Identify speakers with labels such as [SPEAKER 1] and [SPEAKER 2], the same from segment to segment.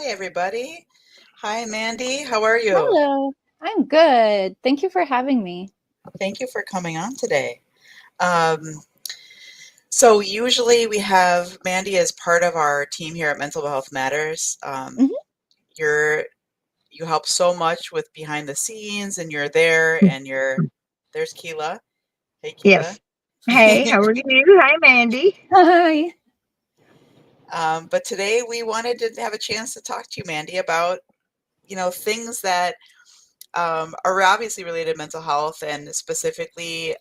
[SPEAKER 1] everybody. Hi, Mandy. How are you?
[SPEAKER 2] Hello, I'm good. Thank you for having me.
[SPEAKER 1] Thank you for coming on today. Um, so usually we have Mandy as part of our team here at Mental Health Matters.
[SPEAKER 2] Mhm.
[SPEAKER 1] You're you help so much with behind the scenes, and you're there, and there's Keilah. Hey, Keilah.
[SPEAKER 3] Yes. Hey, how are you? Hi, Mandy.
[SPEAKER 2] Hi.
[SPEAKER 1] But today we wanted to have a chance to talk to you, Mandy, about things that are obviously related to mental health and specifically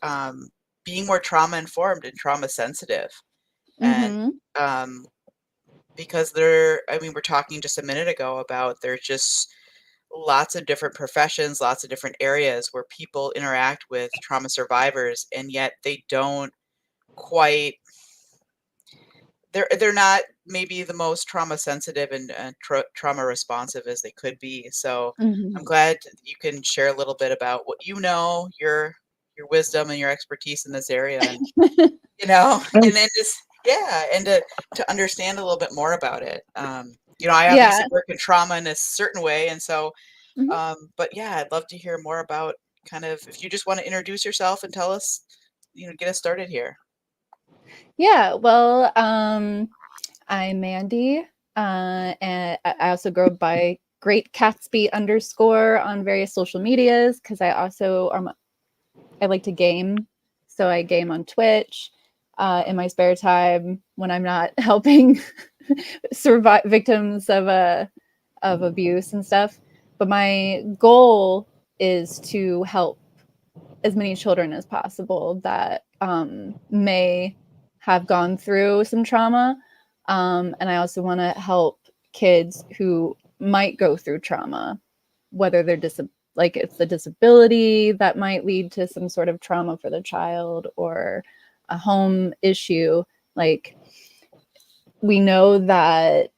[SPEAKER 1] being more trauma informed and trauma sensitive. And
[SPEAKER 2] hmm
[SPEAKER 1] um, because we're talking just a minute ago about there's just lots of different professions, lots of different areas where people interact with trauma survivors, and yet they don't quite, they're not maybe the most trauma sensitive and trauma responsive as they could be. So I'm
[SPEAKER 2] hmm
[SPEAKER 1] glad you can share a little bit about what your wisdom and your expertise in this area, and
[SPEAKER 3] And
[SPEAKER 1] and then just yeah, and to understand a little bit more about it. I
[SPEAKER 2] Yeah.
[SPEAKER 1] obviously work in trauma in a certain way, and so
[SPEAKER 2] hmm
[SPEAKER 1] but yeah, I'd love to hear more about kind of if you just want to introduce yourself and tell us, get us started here.
[SPEAKER 2] Yeah. Well, I'm Mandy, and I also go by Great Catsby _ on various social medias because I like to game, so I game on Twitch in my spare time when I'm not helping survive victims of abuse and stuff. But my goal is to help as many children as possible that may have gone through some trauma. And I also want to help kids who might go through trauma, whether they're like it's the disability that might lead to some sort of trauma for the child or a home issue. Like we know that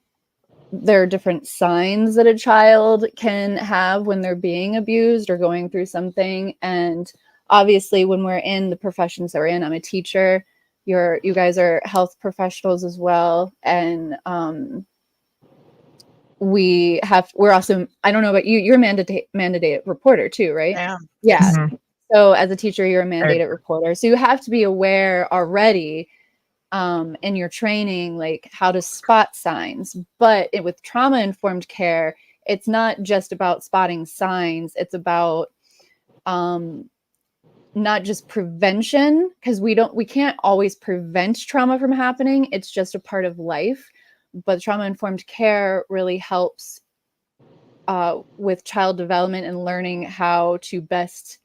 [SPEAKER 2] there are different signs that a child can have when they're being abused or going through something. And obviously, when we're in the professions that we're in, I'm a teacher. You guys are health professionals as well, and we're also. I don't know about you. You're a mandated reporter too, right?
[SPEAKER 1] Yeah.
[SPEAKER 2] Yeah.
[SPEAKER 1] Yes.
[SPEAKER 3] mhm,
[SPEAKER 2] So as a teacher, you're a
[SPEAKER 3] right.
[SPEAKER 2] mandated reporter. So you have to be aware already in your training, like how to spot signs. But with trauma informed care, it's not just about spotting signs. It's about not just prevention, because we can't always prevent trauma from happening. It's just a part of life. But trauma informed care really helps with child development and learning how to best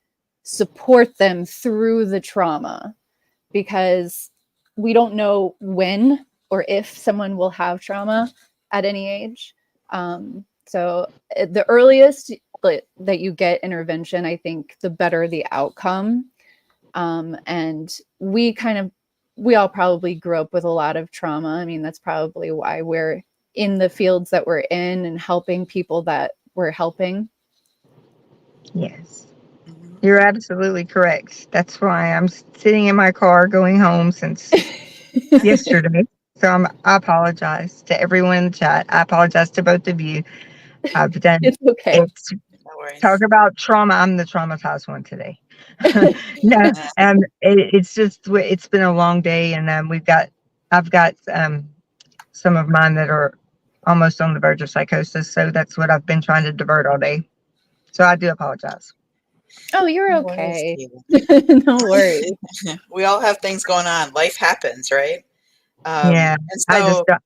[SPEAKER 2] support them through the trauma, because we don't know when or if someone will have trauma at any age. So the earliest that you get intervention, I think the better the outcome. And we all probably grew up with a lot of trauma. I mean, that's probably why we're in the fields that we're in and helping people that we're helping.
[SPEAKER 3] Yes.
[SPEAKER 1] Mhm.
[SPEAKER 3] You're absolutely correct. That's why I'm sitting in my car going home since yesterday. So I apologize to everyone in the chat. I apologize to both of you. I've done
[SPEAKER 2] It's okay.
[SPEAKER 3] it's
[SPEAKER 1] No worries.
[SPEAKER 3] talk about trauma. I'm the traumatized one today. No, it's just it's been a long day, and I've got some of mine that are almost on the verge of psychosis. So that's what I've been trying to divert all day. So I do apologize.
[SPEAKER 2] Oh, you're
[SPEAKER 1] No worries,
[SPEAKER 2] okay.
[SPEAKER 1] Keilah.
[SPEAKER 2] No worries.
[SPEAKER 1] We all have things going on. Life happens, right?
[SPEAKER 3] Yeah,
[SPEAKER 1] And
[SPEAKER 3] I just
[SPEAKER 1] so,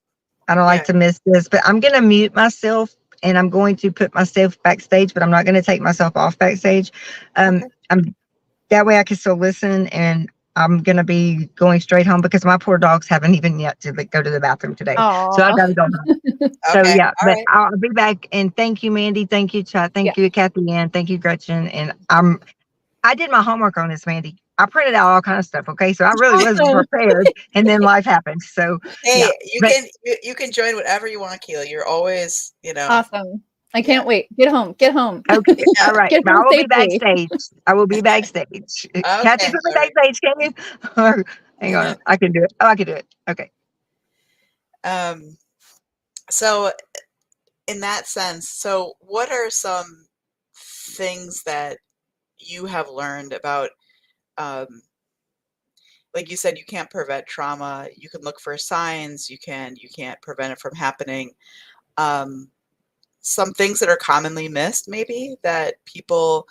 [SPEAKER 3] I don't
[SPEAKER 1] yeah.
[SPEAKER 3] like to miss this, but I'm gonna mute myself and I'm going to put myself backstage, but I'm not gonna take myself off backstage.
[SPEAKER 1] Okay.
[SPEAKER 3] I'm that way I can still listen, and I'm gonna be going straight home because my poor dogs haven't even yet to like, go to the bathroom today. So I
[SPEAKER 2] Aw.
[SPEAKER 3] gotta go home. So
[SPEAKER 1] Okay.
[SPEAKER 3] yeah,
[SPEAKER 1] All
[SPEAKER 3] but
[SPEAKER 1] right.
[SPEAKER 3] I'll be back, and thank you, Mandy. Thank you, Chad.
[SPEAKER 2] Yeah.
[SPEAKER 3] Thank you, Kathy Ann. Thank you, Gretchen. And I did my homework on this, Mandy. I printed out all kinds of stuff. Okay, so I really wasn't
[SPEAKER 2] Awesome.
[SPEAKER 3] prepared, and then life happened. So yeah,
[SPEAKER 1] Hey, you
[SPEAKER 3] but
[SPEAKER 1] can you can join whatever you want, Keilah. You're always,
[SPEAKER 2] Awesome. I
[SPEAKER 1] yeah.
[SPEAKER 2] can't wait. Get home. Get home.
[SPEAKER 3] okay, all right.
[SPEAKER 2] Get
[SPEAKER 3] I
[SPEAKER 2] home
[SPEAKER 3] will be
[SPEAKER 2] safely.
[SPEAKER 3] backstage. I will be backstage. Kathy,
[SPEAKER 1] Okay.
[SPEAKER 3] put me
[SPEAKER 1] All right.
[SPEAKER 3] backstage, can you? Or, hang on, I can do it. Oh, I can do it. Okay.
[SPEAKER 1] Um, so in that sense, so what are some things that you have learned about, um, like you said, you can't prevent trauma. You can look for signs. You can't prevent it from happening. Um, some things that are commonly missed, maybe that people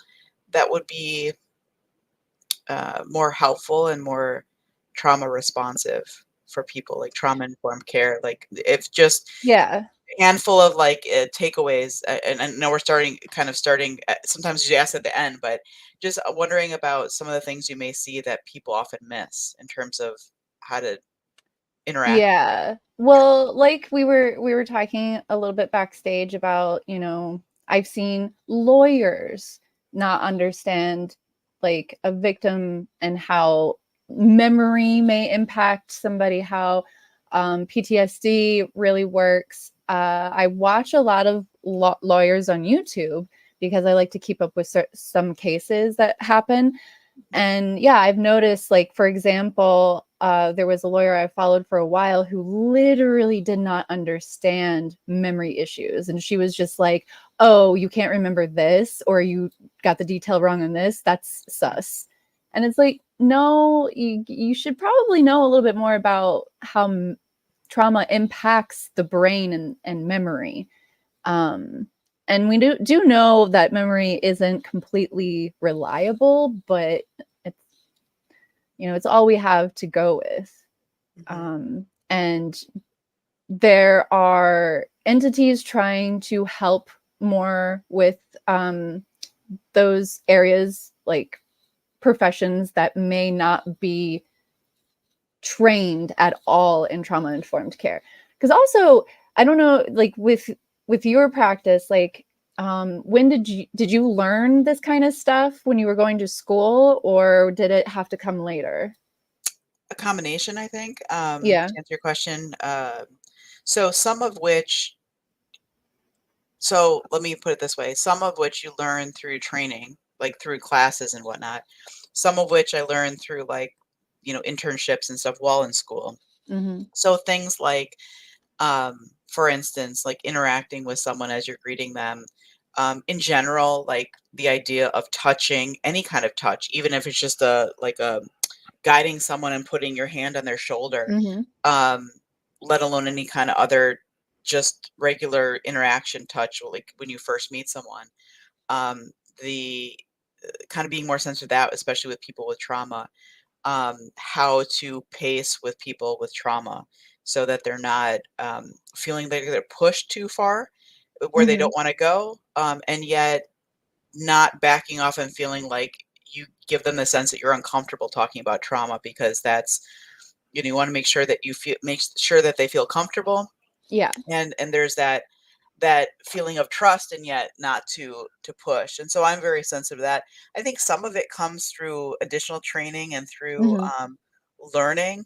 [SPEAKER 1] that would be more helpful and more trauma responsive for people, like trauma informed care. Like if just
[SPEAKER 2] Yeah.
[SPEAKER 1] handful of like takeaways, and I know we're starting. Sometimes you ask at the end, but just wondering about some of the things you may see that people often miss in terms of how to interact.
[SPEAKER 2] Yeah. Well, like we were talking a little bit backstage about, I've seen lawyers not understand like a victim and how memory may impact somebody, how PTSD really works. I watch a lot of lawyers on YouTube because I like to keep up with some cases that happen. And yeah, I've noticed, like, for example, there was a lawyer I followed for a while who literally did not understand memory issues. And she was just like, oh, you can't remember this, or you got the detail wrong on this. That's sus. And it's like, no, you should probably know a little bit more about how trauma impacts the brain and memory. Um, and we do know that memory isn't completely reliable, but it's it's all we have to go with. And there are entities trying to help more with those areas, like professions that may not be trained at all in trauma informed care. Because also, I don't know, like with your practice, like when did you learn this kind of stuff when you were going to school, or did it have to come later?
[SPEAKER 1] A combination, I think,
[SPEAKER 2] Yeah.
[SPEAKER 1] to answer your question. So some of which, so let me put it this way, some of which you learn through training, like through classes and whatnot. Some of which I learned through like, internships and stuff while in school.
[SPEAKER 2] Mm-hmm.
[SPEAKER 1] So things like, for instance, like interacting with someone as you're greeting them. In general, like the idea of touching, any kind of touch, even if it's just a guiding someone and putting your hand on their shoulder,
[SPEAKER 2] Mm-hmm.
[SPEAKER 1] um, let alone any kind of other just regular interaction touch, like when you first meet someone. The kind of being more sensitive to that, especially with people with trauma, how to pace with people with trauma so that they're not feeling like they're pushed too far where they
[SPEAKER 2] Mm-hmm.
[SPEAKER 1] don't want to go, and yet not backing off and feeling like you give them the sense that you're uncomfortable talking about trauma, because that's, you want to make sure that make sure that they feel comfortable,
[SPEAKER 2] Yeah.
[SPEAKER 1] and there's that feeling of trust, and yet not to push. And so I'm very sensitive to that. I think some of it comes through additional training and through
[SPEAKER 2] Mm-hmm.
[SPEAKER 1] learning.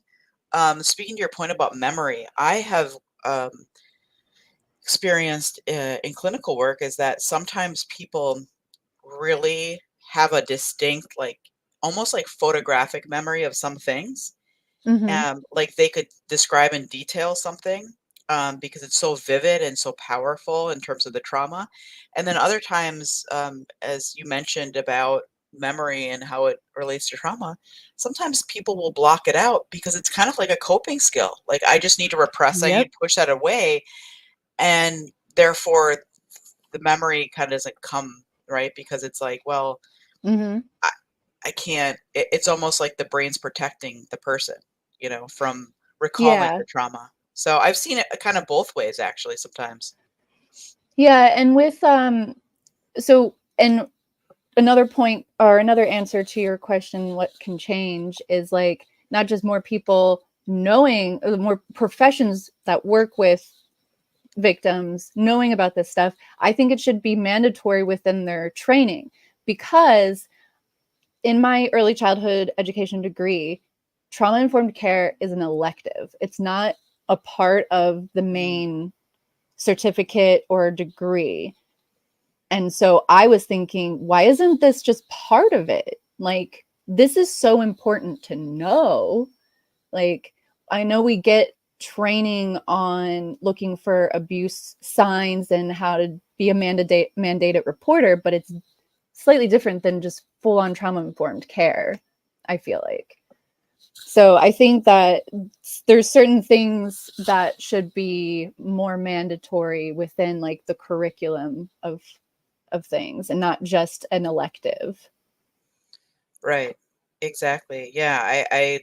[SPEAKER 1] Speaking to your point about memory, I have um, experienced in clinical work is that sometimes people really have a distinct, like almost like photographic memory of some things.
[SPEAKER 2] Mm-hmm.
[SPEAKER 1] Like they could describe in detail something, because it's so vivid and so powerful in terms of the trauma. And then other times, as you mentioned about memory and how it relates to trauma, sometimes people will block it out because it's kind of like a coping skill. Like I just need to repress, I need
[SPEAKER 2] Yep.
[SPEAKER 1] to push that away. And therefore, the memory kind of doesn't come, right? Because it's like, well,
[SPEAKER 2] Mm-hmm.
[SPEAKER 1] I, I can't, it's almost like the brain's protecting the person, from recalling
[SPEAKER 2] Yeah.
[SPEAKER 1] the trauma. So I've seen it kind of both ways actually sometimes.
[SPEAKER 2] Yeah. And with so and another point, or another answer to your question, what can change, is like not just more people knowing, more professions that work with victims knowing about this stuff. I think it should be mandatory within their training, because in my early childhood education degree, trauma informed care is an elective. It's not a part of the
[SPEAKER 1] Mm,
[SPEAKER 2] main certificate or degree. And so I was thinking, why isn't this just part of it? Like, this is so important to know. Like, I know we get training on looking for abuse signs and how to be a mandated reporter, but it's slightly different than just full-on trauma-informed care, I feel like. So I think that there's certain things that should be more mandatory within like the curriculum of things and not just an elective.
[SPEAKER 1] Right. Exactly. Yeah, I'd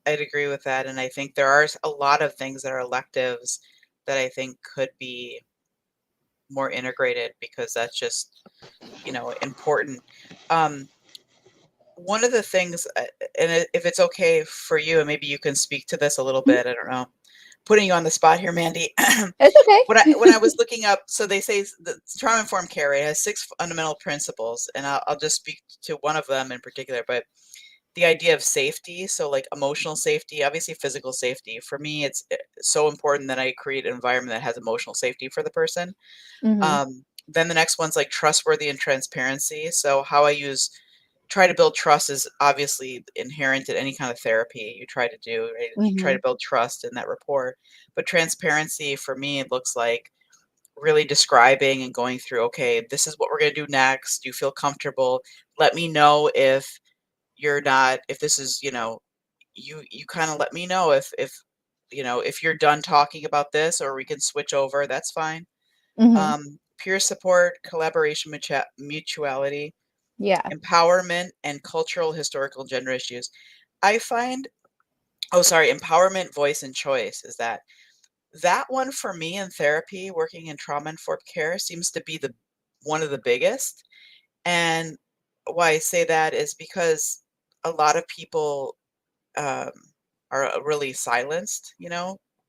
[SPEAKER 1] agree with that, and I think there are a lot of things that are electives that I think could be more integrated because that's just, important. Um, One of the things, if it's okay for you, and maybe you can speak to this a little
[SPEAKER 2] Mhm.
[SPEAKER 1] bit, I don't know, putting you on the spot here, Mandy.
[SPEAKER 2] It's
[SPEAKER 1] When I
[SPEAKER 2] okay.
[SPEAKER 1] was looking up, so they say the trauma-informed care, right, has 6 fundamental principles, and I'll just speak to one of them in particular, but the idea of safety, so, like, emotional safety, obviously physical safety. For me, it's, so important that I create an environment that has emotional safety for the person.
[SPEAKER 2] Hmm.
[SPEAKER 1] Then the next one's, like, trustworthy and transparency, so how I try to build trust is obviously inherent in any kind of therapy you try to do, right? You try to
[SPEAKER 2] Hmm.
[SPEAKER 1] build trust in that rapport, but transparency for me, it looks like really describing and going through, "Okay, this is what we're gonna do next. Do you feel comfortable? Let me know if you're not if this is, you kinda let me know if you're done talking about this or we can switch over, that's fine."
[SPEAKER 2] Hmm.
[SPEAKER 1] Peer support, collaboration, mutuality,
[SPEAKER 2] Yeah.
[SPEAKER 1] empowerment, and cultural, historical, gender issues. I find oh, sorry, empowerment, voice, and choice is that one for me in therapy, working in trauma-informed care seems to be the one of the biggest, and why I say that is because a lot of people um, are really silenced, in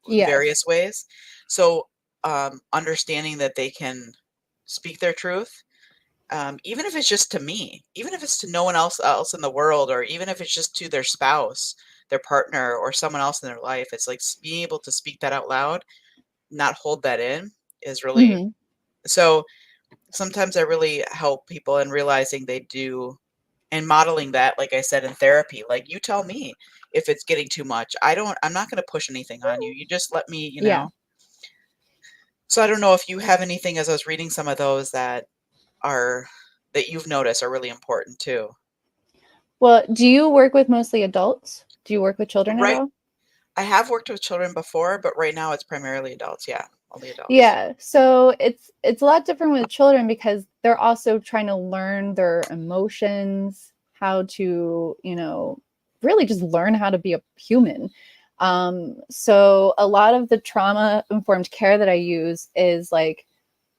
[SPEAKER 2] Yes.
[SPEAKER 1] various ways. So, understanding that they can speak their truth, even if it's just to me, even if it's to no one else in the world, or even if it's just to their spouse, their partner, or someone else in their life, it's like being able to speak that out loud, not hold that in, is really
[SPEAKER 2] Hmm.
[SPEAKER 1] so. Sometimes I really help people in realizing they do and modeling that, like I said, in therapy, like, "You tell me if it's getting too much. I'm not gonna push anything on you. You just let me,"
[SPEAKER 2] Yeah.
[SPEAKER 1] So I don't know if you have anything as I was reading some of those are that you've noticed are really important too.
[SPEAKER 2] Well, do you work with mostly adults? Do you work with children at
[SPEAKER 1] Right.
[SPEAKER 2] all?
[SPEAKER 1] I have worked with children before, but right now it's primarily adults, yeah, only adults.
[SPEAKER 2] Yeah. So it's a lot different with children because they're also trying to learn their emotions, how to, really just learn how to be a human. So a lot of the trauma informed care that I use is like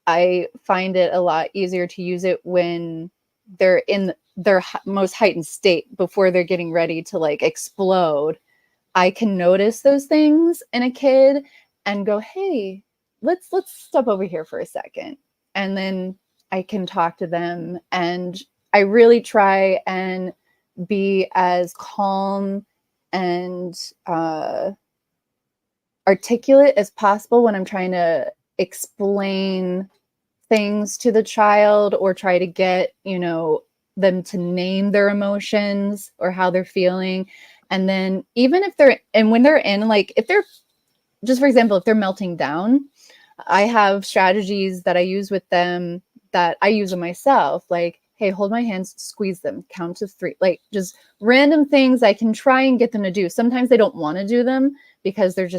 [SPEAKER 2] I find it a lot easier to use it when they're in their most heightened state before they're getting ready to like explode. I can notice those things in a kid and go, "Hey, let's step over here for a second." And then I can talk to them and I really try and be as calm and articulate as possible when I'm trying to explain things to the child or try to get, them to name their emotions or how they're feeling. And then even if they're and when they're in like if they're just for example, if they're melting down, I have strategies that I use with them that I use on myself, like, hey, hold my hands, squeeze them, count to 3, like just random things I can try and get them to do. Sometimes they don't want to do them because they're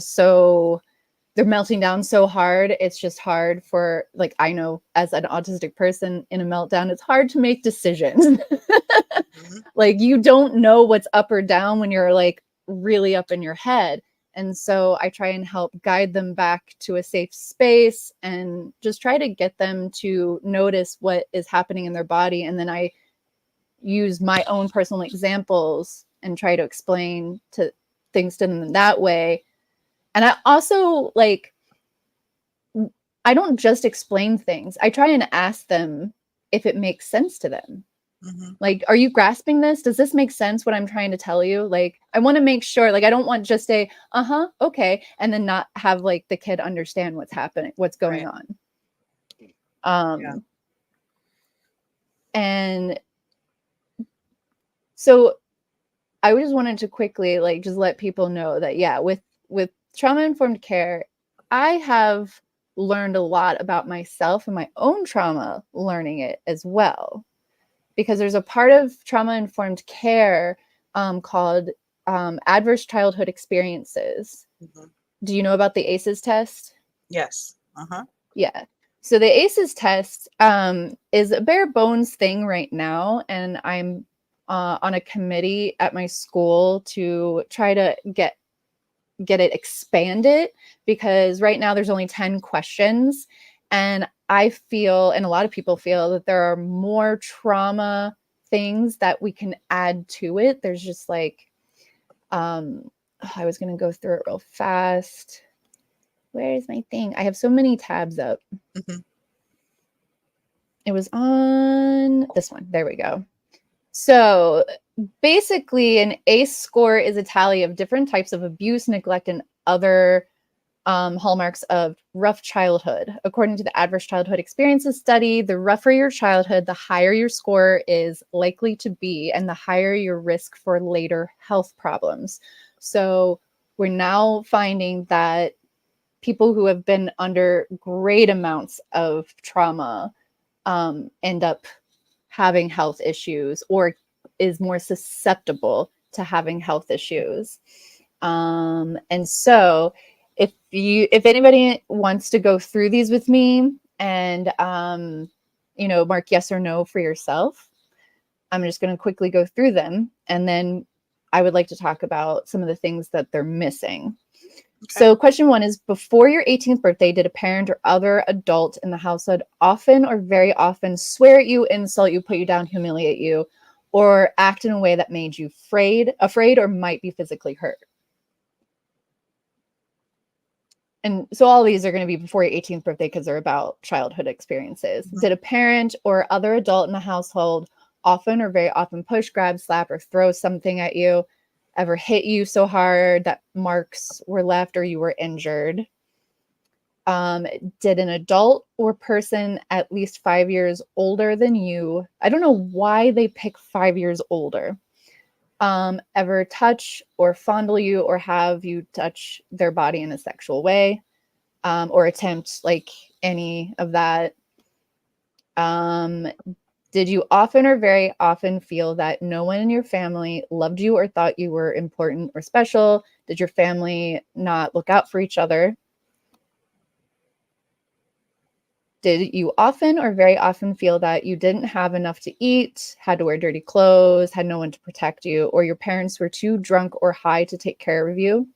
[SPEAKER 2] melting down so hard. It's just hard for like I know as an autistic person in a meltdown, it's hard to make decisions.
[SPEAKER 1] Mhm.
[SPEAKER 2] Like you don't know what's up or down when you're like really up in your head. And so I try and help guide them back to a safe space and just try to get them to notice what is happening in their body. And then I use my own personal examples and try to explain to things to them in that way. And I also like I don't just explain things. I try and ask them if it makes sense to them.
[SPEAKER 1] Mhm.
[SPEAKER 2] Like, are you grasping this? Does this make sense what I'm trying to tell you? Like, I want to make sure, like, I don't want just a, uh-huh, okay, and then not have like the kid understand what's happening, what's going
[SPEAKER 1] Right.
[SPEAKER 2] on.
[SPEAKER 1] Yeah.
[SPEAKER 2] Um, and so I just wanted to quickly like just let people know that yeah, with trauma-informed care, I have learned a lot about myself and my own trauma learning it as well. Because there's a part of trauma-informed care called adverse childhood experiences.
[SPEAKER 1] Mhm.
[SPEAKER 2] Do you know about the ACEs test?
[SPEAKER 1] Yes. Uh-huh.
[SPEAKER 2] Yeah. So the ACEs test is a bare bones thing right now, and I'm on a committee at my school to try to get it expanded, because right now there's only 10 questions, and I feel, and a lot of people feel, that there are more trauma things that we can add to it. There's just like I was going to go through it real fast. Where is my thing? I have so many tabs up.
[SPEAKER 1] Mhm.
[SPEAKER 2] It was on this one. There we go. So basically, an ACE score is a tally of different types of abuse, neglect, and other hallmarks of rough childhood. According to the Adverse Childhood Experiences study, the rougher your childhood, the higher your score is likely to be, and the higher your risk for later health problems. So we're now finding that people who have been under great amounts of trauma end up having health issues, or is more susceptible to having health issues. And so if anybody wants to go through these with me and mark yes or no for yourself, I'm just going to quickly go through them, and then I would like to talk about some of the things that they're missing.
[SPEAKER 1] Okay.
[SPEAKER 2] So question 1 is, before your 18th birthday, did a parent or other adult in the household often or very often swear at you, insult you, put you down, humiliate you, or act in a way that made you afraid or might be physically hurt? And so all these are going to be before your 18th birthday because they're about childhood experiences.
[SPEAKER 1] Mhm.
[SPEAKER 2] Did a parent or other adult in the household often or very often push, grab, slap, or throw something at you? Ever hit you so hard that marks were left or you were injured? Did an adult or person at least 5 years older than you, I don't know why they pick 5 years older, ever touch or fondle you or have you touch their body in a sexual way, or attempt like any of that? Did you often or very often feel that no one in your family loved you or thought you were important or special? Did your family not look out for each other? Did you often or very often feel that you didn't have enough to eat, had to wear dirty clothes, had no one to protect you, or your parents were too drunk or high to take care of you?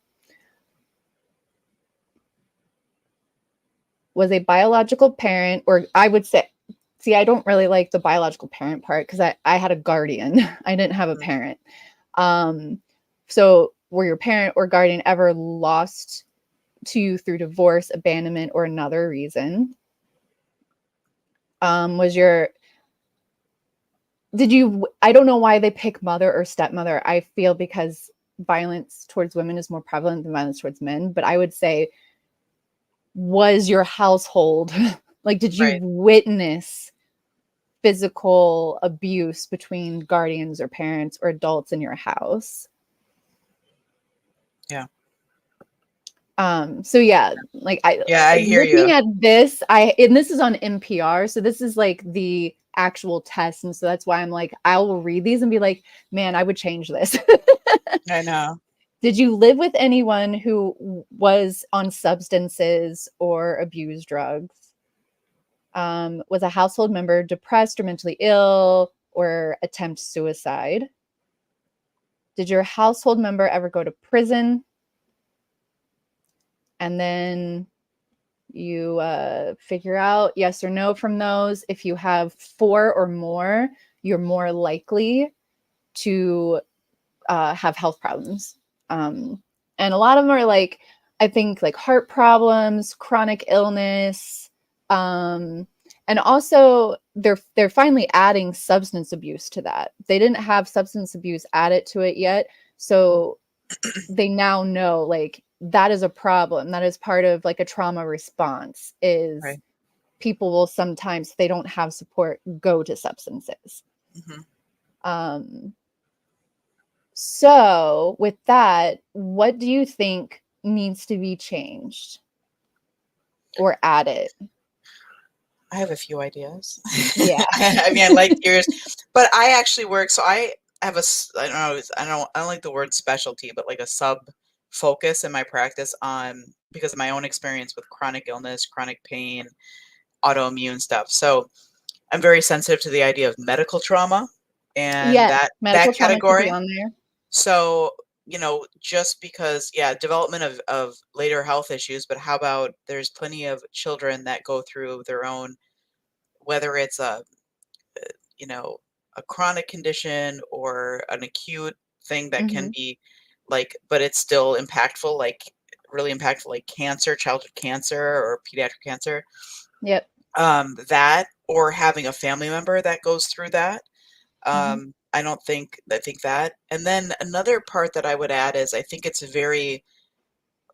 [SPEAKER 2] Was a biological parent, or I would say, see, I don't really like the biological parent part because I had a guardian. I didn't have a
[SPEAKER 1] Mhm.
[SPEAKER 2] parent. So were your parent or guardian ever lost to you through divorce, abandonment, or another reason? I don't know why they pick mother or stepmother. I feel because violence towards women is more prevalent than violence towards men. But I would say, was your household, like, did you
[SPEAKER 1] Right.
[SPEAKER 2] witness physical abuse between guardians or parents or adults in your house?
[SPEAKER 1] Yeah.
[SPEAKER 2] So yeah, like
[SPEAKER 1] Yeah, I hear
[SPEAKER 2] looking
[SPEAKER 1] you.
[SPEAKER 2] at this, and this is on NPR, so this is like the actual test, and so that's why I'm like, I will read these and be like, man, I would change this.
[SPEAKER 1] I know.
[SPEAKER 2] Did you live with anyone who was on substances or abused drugs? Was a household member depressed or mentally ill or attempt suicide? Did your household member ever go to prison? And then you figure out yes or no from those. If you have 4 or more, you're more likely to have health problems. And a lot of them are like, I think, like heart problems, chronic illness, and also they're finally adding substance abuse to that. They didn't have substance abuse added to it yet, so they now know like that is a problem. That is part of like a trauma response. Is
[SPEAKER 1] Right.
[SPEAKER 2] people will sometimes, if they don't have support, go to substances.
[SPEAKER 1] Mhm.
[SPEAKER 2] So with that, what do you think needs to be changed or added?
[SPEAKER 1] I have a few ideas.
[SPEAKER 2] Yeah.
[SPEAKER 1] I mean, I like yours, but I actually work. So I have I don't know, I don't like the word specialty, but like a sub focus in my practice on because of my own experience with chronic illness, chronic pain, autoimmune stuff. So I'm very sensitive to the idea of medical trauma and
[SPEAKER 2] Yes,
[SPEAKER 1] that
[SPEAKER 2] medical trauma should be
[SPEAKER 1] category.
[SPEAKER 2] on there.
[SPEAKER 1] So, just because, yeah, development of later health issues, but how about there's plenty of children that go through their own, whether it's you know, a chronic condition or an acute thing that can
[SPEAKER 2] Mhm.
[SPEAKER 1] be like, but it's still impactful, like really impactful, like cancer, childhood cancer or pediatric cancer.
[SPEAKER 2] Yep.
[SPEAKER 1] That or having a family member that goes through that.
[SPEAKER 2] Mhm.
[SPEAKER 1] I think that. And then another part that I would add is I think it's very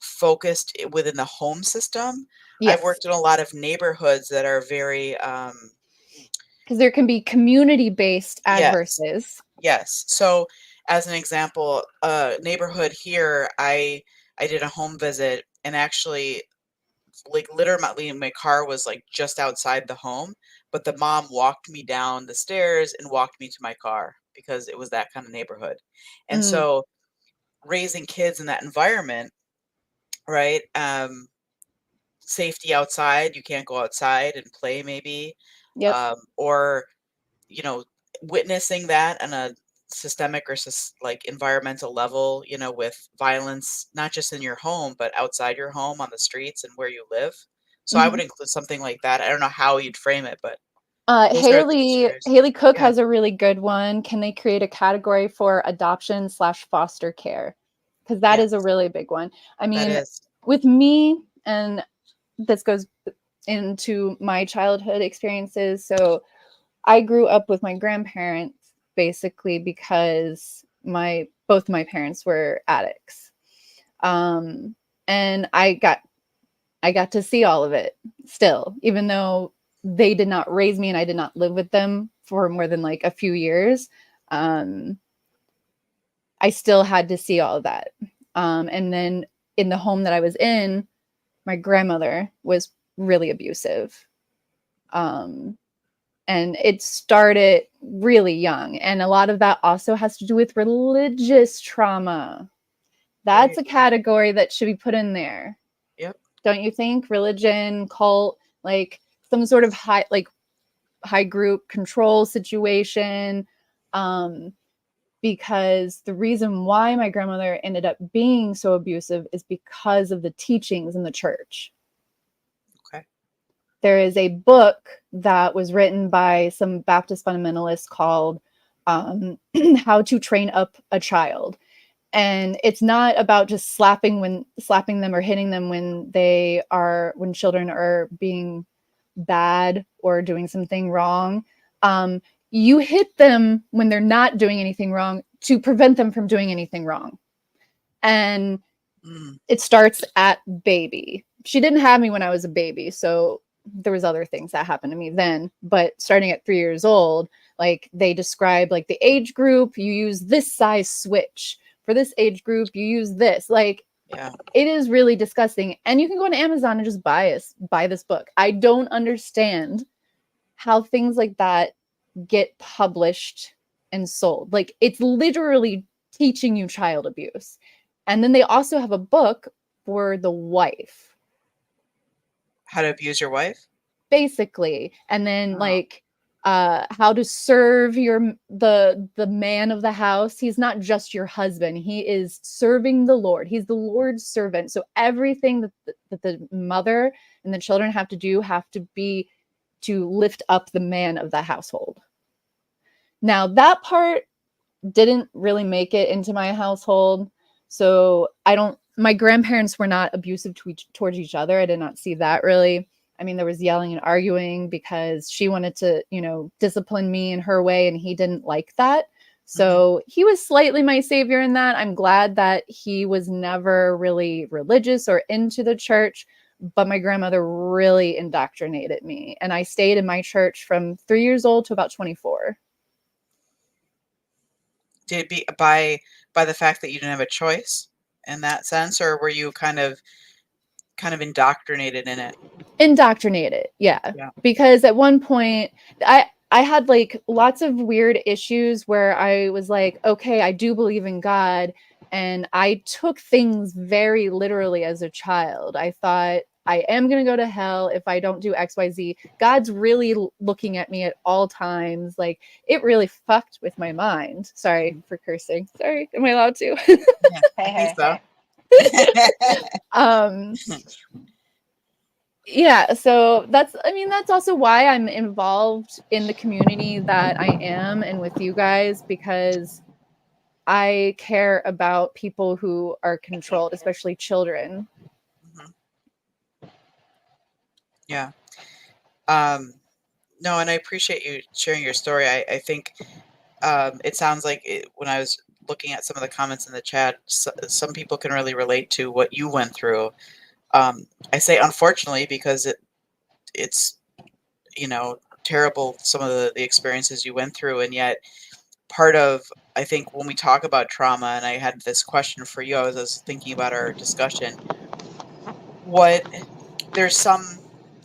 [SPEAKER 1] focused within the home system. I've
[SPEAKER 2] Yes.
[SPEAKER 1] worked in a lot of neighborhoods that are very,
[SPEAKER 2] Because there can be community-based
[SPEAKER 1] yes,
[SPEAKER 2] adverses.
[SPEAKER 1] yes. So as an example, a neighborhood here, I did a home visit and actually like literally my car was like just outside the home, but the mom walked me down the stairs and walked me to my car because it was that kind of neighborhood. And
[SPEAKER 2] Mm,
[SPEAKER 1] so raising kids in that environment, right? Safety outside, you can't go outside and play maybe.
[SPEAKER 2] yep.
[SPEAKER 1] Or, you know, witnessing that on a systemic or like environmental level, with violence, not just in your home, but outside your home on the streets and where you live. So I would
[SPEAKER 2] Mhm.
[SPEAKER 1] include something like that. I don't know how you'd frame it, but those are the
[SPEAKER 2] Haley
[SPEAKER 1] stories.
[SPEAKER 2] Haley Cook
[SPEAKER 1] Yeah.
[SPEAKER 2] has a really good one. Can they create a category for adoption/foster care? Because that is a
[SPEAKER 1] Yes,
[SPEAKER 2] really big one. I
[SPEAKER 1] that
[SPEAKER 2] mean,
[SPEAKER 1] is.
[SPEAKER 2] with me, and this goes into my childhood experiences. So I grew up with my grandparents basically because my both my parents were addicts. Um, and I got to see all of it still, even though they did not raise me and I did not live with them for more than like a few years. Um, I still had to see all of that. And then in the home that I was in, my grandmother was really abusive. Um, and it started really young. And a lot of that also has to do with religious trauma. That's
[SPEAKER 1] Very
[SPEAKER 2] a
[SPEAKER 1] true.
[SPEAKER 2] category that should be put in there.
[SPEAKER 1] Yep.
[SPEAKER 2] Don't you think? Religion, cult, like some sort of high group control situation. Um, because the reason why my grandmother ended up being so abusive is because of the teachings in the church.
[SPEAKER 1] Okay.
[SPEAKER 2] There is a book that was written by some Baptist fundamentalists called How to Train Up a Child. And it's not about just slapping them or hitting them when children are being bad or doing something wrong. Um, you hit them when they're not doing anything wrong to prevent them from doing anything wrong. And
[SPEAKER 1] Mm,
[SPEAKER 2] it starts at baby. She didn't have me when I was a baby, so there was other things that happened to me then. But starting at 3 years old, like they describe like the age group, you use this size switch. For this age group, you use this. Like
[SPEAKER 1] yeah.
[SPEAKER 2] it is really disgusting. And you can go on Amazon and just buy this book. I don't understand how things like that get published and sold. Like it's literally teaching you child abuse. And then they also have a book for the wife,
[SPEAKER 1] How to abuse your wife?
[SPEAKER 2] basically. And then
[SPEAKER 1] Oh,
[SPEAKER 2] like how to serve the man of the house. He's not just your husband. He is serving the Lord. He's the Lord's servant. So everything that the mother and the children have to be to lift up the man of the household. Now, that part didn't really make it into my household. So my grandparents were not abusive towards each other. I did not see that really. I mean, there was yelling and arguing because she wanted to, discipline me in her way and he didn't like that.
[SPEAKER 1] mhm.
[SPEAKER 2] So he was slightly my savior in that. I'm glad that he was never really religious or into the church, but my grandmother really indoctrinated me. And I stayed in my church from 3 years old to about 24.
[SPEAKER 1] Did it be by the fact that you didn't have a choice? in that sense, or were you kind of indoctrinated in it?
[SPEAKER 2] Indoctrinated, yeah. Because at one point I had like lots of weird issues where I was like, okay, I do believe in God, and I took things very literally as a child. I thought I am going to go to hell if I don't do XYZ. God's really looking at me at all times. Like, it really fucked with my mind. Sorry for cursing. Sorry, am I allowed to?
[SPEAKER 1] Yeah, I think so.
[SPEAKER 2] Yeah, so that's also why I'm involved in the community that I am and with you guys, because I care about people who are controlled, especially children.
[SPEAKER 1] Yeah. No, and I appreciate you sharing your story. I think it sounds like when I was looking at some of the comments in the chat, some people can really relate to what you went through. I say unfortunately because it's terrible, some of the experiences you went through, and yet part of, I think, when we talk about trauma, and I had this question for you, I was thinking about our discussion, there's some,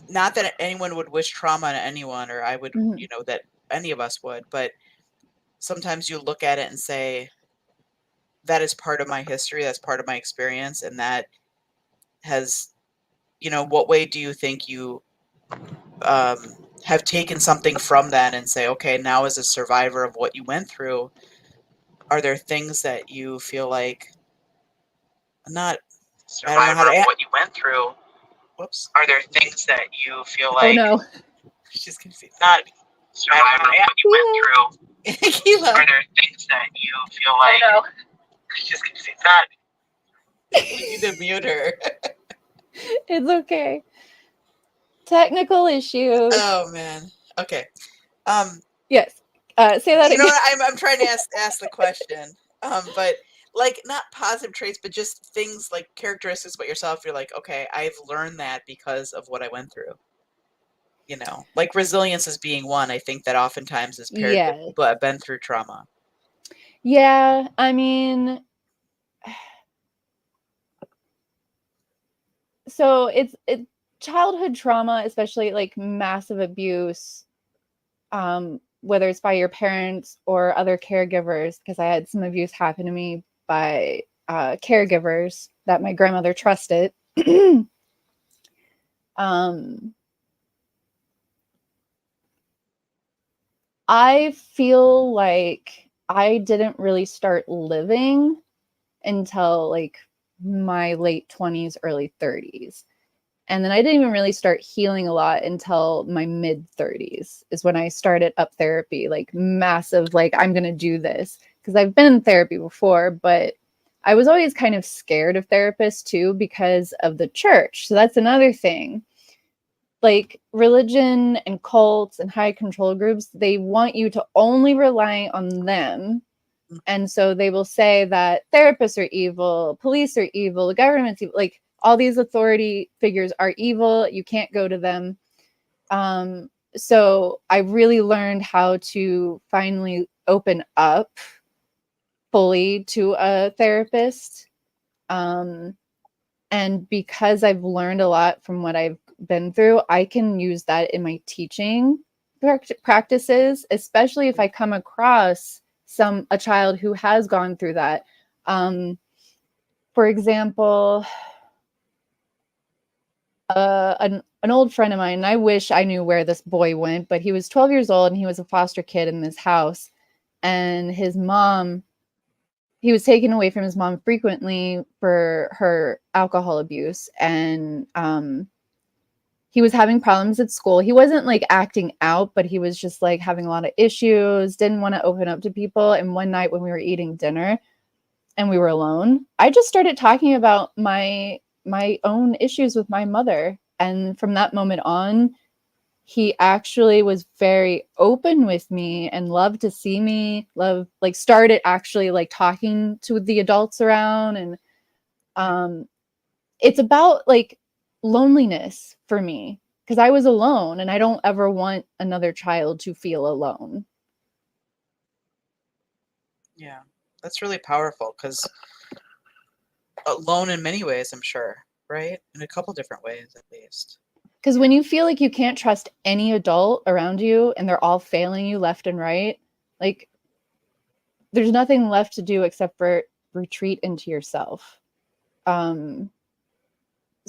[SPEAKER 1] not that anyone would wish trauma on anyone, or I would, that any of us would, but sometimes you look at it and say, that is part of my history, that's part of my experience, and that has, what way do you think you have taken something from that and say, okay, now as a survivor of what you went through, are there things that you feel like not I don't know how to what you went through? Whoops. Are there things that you feel like?
[SPEAKER 2] Oh no.
[SPEAKER 1] She's confused. Not survivor of what you went through. Keilah. Are there things that you feel like? Oh no. She's confused. Not. We need to mute her.
[SPEAKER 2] It's okay. Technical issues.
[SPEAKER 1] Oh man. Okay.
[SPEAKER 2] Yes. Say that again.
[SPEAKER 1] You know what? I'm trying to ask the question. But like, not positive traits, but just things like characteristics about yourself. You're like, okay, I've learned that because of what I went through. Like resilience as being one. I think that oftentimes is paired with people that have been through trauma.
[SPEAKER 2] Yeah, I mean, so it's childhood trauma, especially like massive abuse, whether it's by your parents or other caregivers, because I had some abuse happen to me by caregivers that my grandmother trusted. I feel like I didn't really start living until like my late 20s, early 30s. And then I didn't even really start healing a lot until my mid 30s is when I started up therapy, like massive, like I'm going to do this, because I've been in therapy before, but I was always kind of scared of therapists too because of the church. So that's another thing. Like religion and cults and high control groups, they want you to only rely on them. And so they will say that therapists are evil, police are evil, the government's evil, like all these authority figures are evil. You can't go to them. So I really learned how to finally open up fully to a therapist. And because I've learned a lot from what I've been through, I can use that in my teaching practices, especially if I come across a child who has gone through that. For example, an old friend of mine, and I wish I knew where this boy went, but he was 12 years old and he was a foster kid in this house. And his mom, he was taken away from his mom frequently for her alcohol abuse. And he was having problems at school. He wasn't like acting out, but he was just like having a lot of issues, didn't want to open up to people. And one night when we were eating dinner and we were alone, I just started talking about my own issues with my mother. And from that moment on, he actually was very open with me and loved to see me, started actually like talking to the adults around. And it's about like loneliness for me, because I was alone and I don't ever want another child to feel alone.
[SPEAKER 1] Yeah, that's really powerful, because alone in many ways, I'm sure, right? In a couple different ways, at least.
[SPEAKER 2] Because when you feel like you can't trust any adult around you and they're all failing you left and right, like there's nothing left to do except for retreat into yourself. So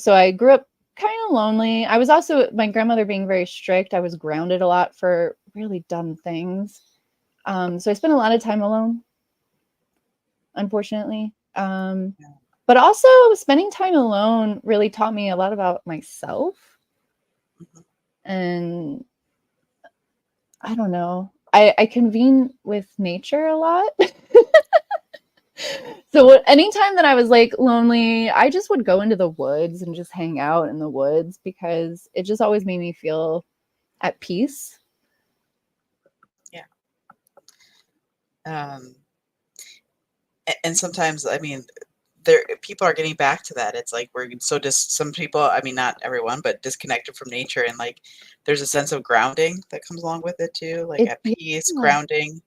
[SPEAKER 2] I grew up kind of lonely. I was also, my grandmother being very strict, I was grounded a lot for really dumb things. So I spent a lot of time alone, unfortunately.
[SPEAKER 1] Yeah.
[SPEAKER 2] But also spending time alone really taught me a lot about myself.
[SPEAKER 1] Mm-hmm.
[SPEAKER 2] And I don't know. I convene with nature a lot. So anytime that I was like lonely, I just would go into the woods and just hang out in the woods because it just always made me feel at peace.
[SPEAKER 1] Yeah. And sometimes, I mean, people are getting back to that. It's like we're so some people, I mean, not everyone, but disconnected from nature, and like there's a sense of grounding that comes along with it too, like at peace,
[SPEAKER 2] Yeah,
[SPEAKER 1] grounding,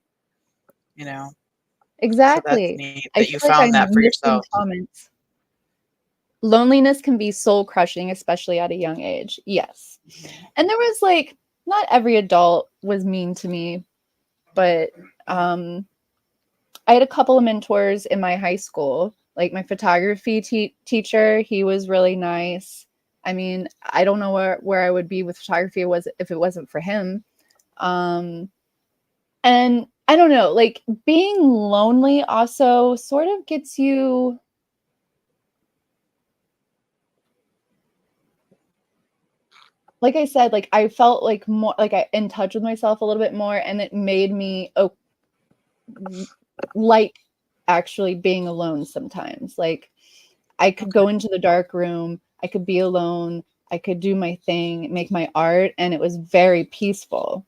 [SPEAKER 1] you know. So that's
[SPEAKER 2] exactly.
[SPEAKER 1] neat
[SPEAKER 2] I
[SPEAKER 1] that
[SPEAKER 2] feel
[SPEAKER 1] you
[SPEAKER 2] like
[SPEAKER 1] found that
[SPEAKER 2] I'm
[SPEAKER 1] for
[SPEAKER 2] missing
[SPEAKER 1] yourself.
[SPEAKER 2] comments. Loneliness can be soul crushing, especially at a young age. Yes.
[SPEAKER 1] Mhm.
[SPEAKER 2] And there was like, not every adult was mean to me, but I had a couple of mentors in my high school, like my photography teacher. He was really nice. I mean, I don't know where I would be with photography if it wasn't for him. Um, and I don't know, like being lonely also sort of gets you, like I said, like I felt like more like I in touch with myself a little bit more, and it made me like actually being alone sometimes. Like I could
[SPEAKER 1] Okay.
[SPEAKER 2] go into the dark room, I could be alone, I could do my thing, make my art, and it was very peaceful.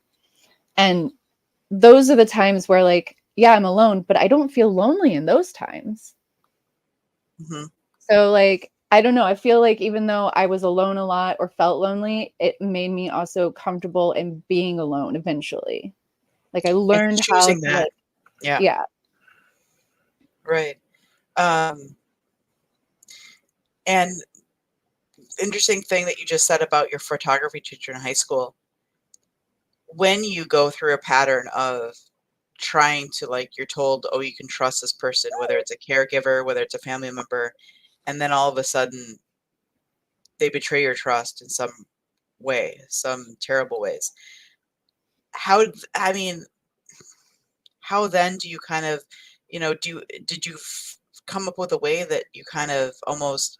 [SPEAKER 2] And those are the times where like, yeah, I'm alone, but I don't feel lonely in those times.
[SPEAKER 1] Mm-hmm.
[SPEAKER 2] So like, I don't know, I feel like even though I was alone a lot or felt lonely, it made me also comfortable in being alone eventually. Like I
[SPEAKER 1] And
[SPEAKER 2] learned how
[SPEAKER 1] choosing
[SPEAKER 2] to
[SPEAKER 1] that.
[SPEAKER 2] like,
[SPEAKER 1] Yeah.
[SPEAKER 2] yeah.
[SPEAKER 1] Right. Um, and interesting thing that you just said about your photography teacher in high school. When you go through a pattern of trying to, like, you're told, oh, you can trust this person, whether it's a caregiver, whether it's a family member, and then all of a sudden they betray your trust in some way, some terrible ways. I mean, how then do you kind of, did you come up with a way that you kind of almost,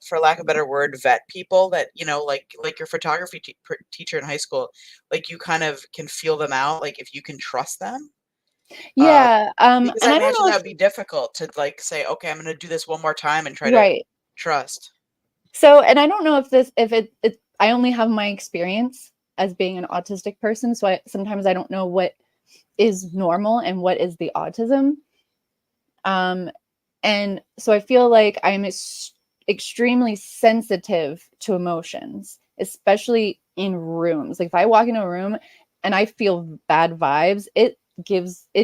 [SPEAKER 1] for lack of a better word, vet people that, like your photography teacher in high school, like you kind of can feel them out, like if you can trust them? Uh,
[SPEAKER 2] Yeah.
[SPEAKER 1] because
[SPEAKER 2] And
[SPEAKER 1] I
[SPEAKER 2] I don't
[SPEAKER 1] imagine
[SPEAKER 2] know
[SPEAKER 1] that
[SPEAKER 2] if
[SPEAKER 1] would be difficult to like say, okay, I'm going to do this one more time and try to
[SPEAKER 2] right.
[SPEAKER 1] trust.
[SPEAKER 2] So, and I don't know if I only have my experience as being an autistic person. So sometimes I don't know what is normal and what is the autism. Um, and so I feel like I'm extremely sensitive to emotions, especially in rooms. Like if I walk into a room and I feel bad vibes, it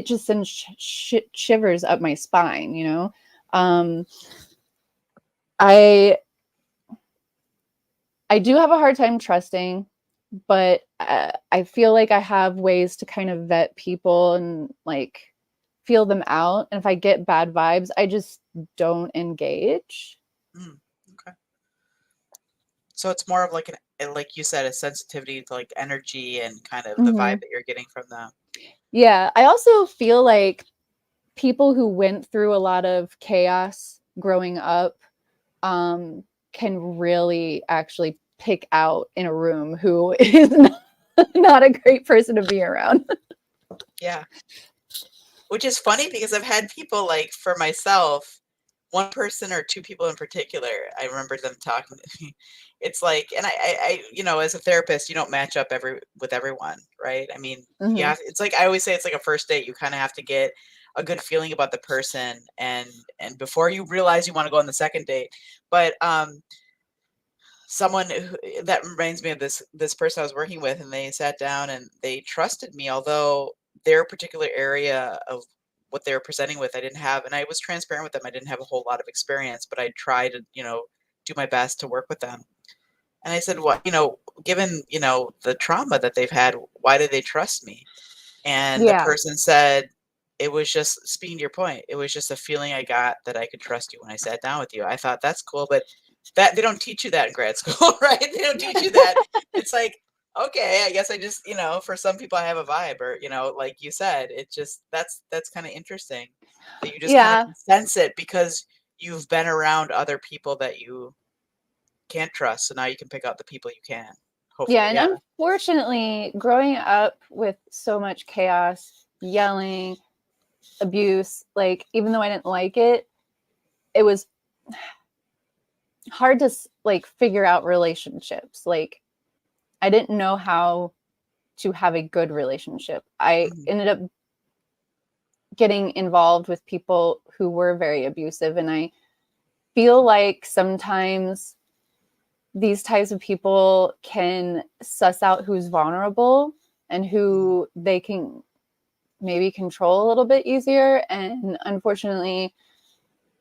[SPEAKER 2] just sends shivers up my spine, you know? Um, I I do have a hard time trusting, but I feel like I have ways to kind of vet people and like feel them out. And if I get bad vibes, I just don't engage.
[SPEAKER 1] Mm, okay. So it's more of like like you said, a sensitivity to like energy and kind of the vibe
[SPEAKER 2] Hmm.
[SPEAKER 1] that you're getting from them.
[SPEAKER 2] Yeah. I also feel like people who went through a lot of chaos growing up can really actually pick out in a room who is not a great person to be around.
[SPEAKER 1] Yeah. Which is funny because I've had people, like, for myself, one person or two people in particular, I remember them talking to me. It's like, and as a therapist, you don't match up with everyone, right? I mean,
[SPEAKER 2] Hmm.
[SPEAKER 1] yeah, it's like I always say, it's like a first date. You kind of have to get a good feeling about the person, and before you realize you want to go on the second date. But someone that reminds me of this person I was working with, and they sat down and they trusted me, although their particular area of what they were presenting with, I didn't have, and I was transparent with them. I didn't have a whole lot of experience, but I tried to, do my best to work with them. And I said, "What, given, the trauma that they've had, why do they trust me?" And the
[SPEAKER 2] Yeah.
[SPEAKER 1] person said, "It was just," speaking to your point, "it was just a feeling I got that I could trust you when I sat down with you." I thought, that's cool, but that they don't teach you that in grad school, right? They don't teach you that. It's like, okay, I guess I just, for some people I have a vibe, or, like you said, it just, that's kind of interesting that you just kind of
[SPEAKER 2] Yeah.
[SPEAKER 1] can sense it because you've been around other people that you can't trust. So now you can pick out the people you can,
[SPEAKER 2] Yeah.
[SPEAKER 1] hopefully.
[SPEAKER 2] And
[SPEAKER 1] Yeah.
[SPEAKER 2] unfortunately, growing up with so much chaos, yelling, abuse, like, even though I didn't like it, it was hard to like figure out relationships. Like, I didn't know how to have a good relationship. I
[SPEAKER 1] Mhm.
[SPEAKER 2] ended up getting involved with people who were very abusive, and I feel like sometimes these types of people can suss out who's vulnerable and who they can maybe control a little bit easier. And unfortunately,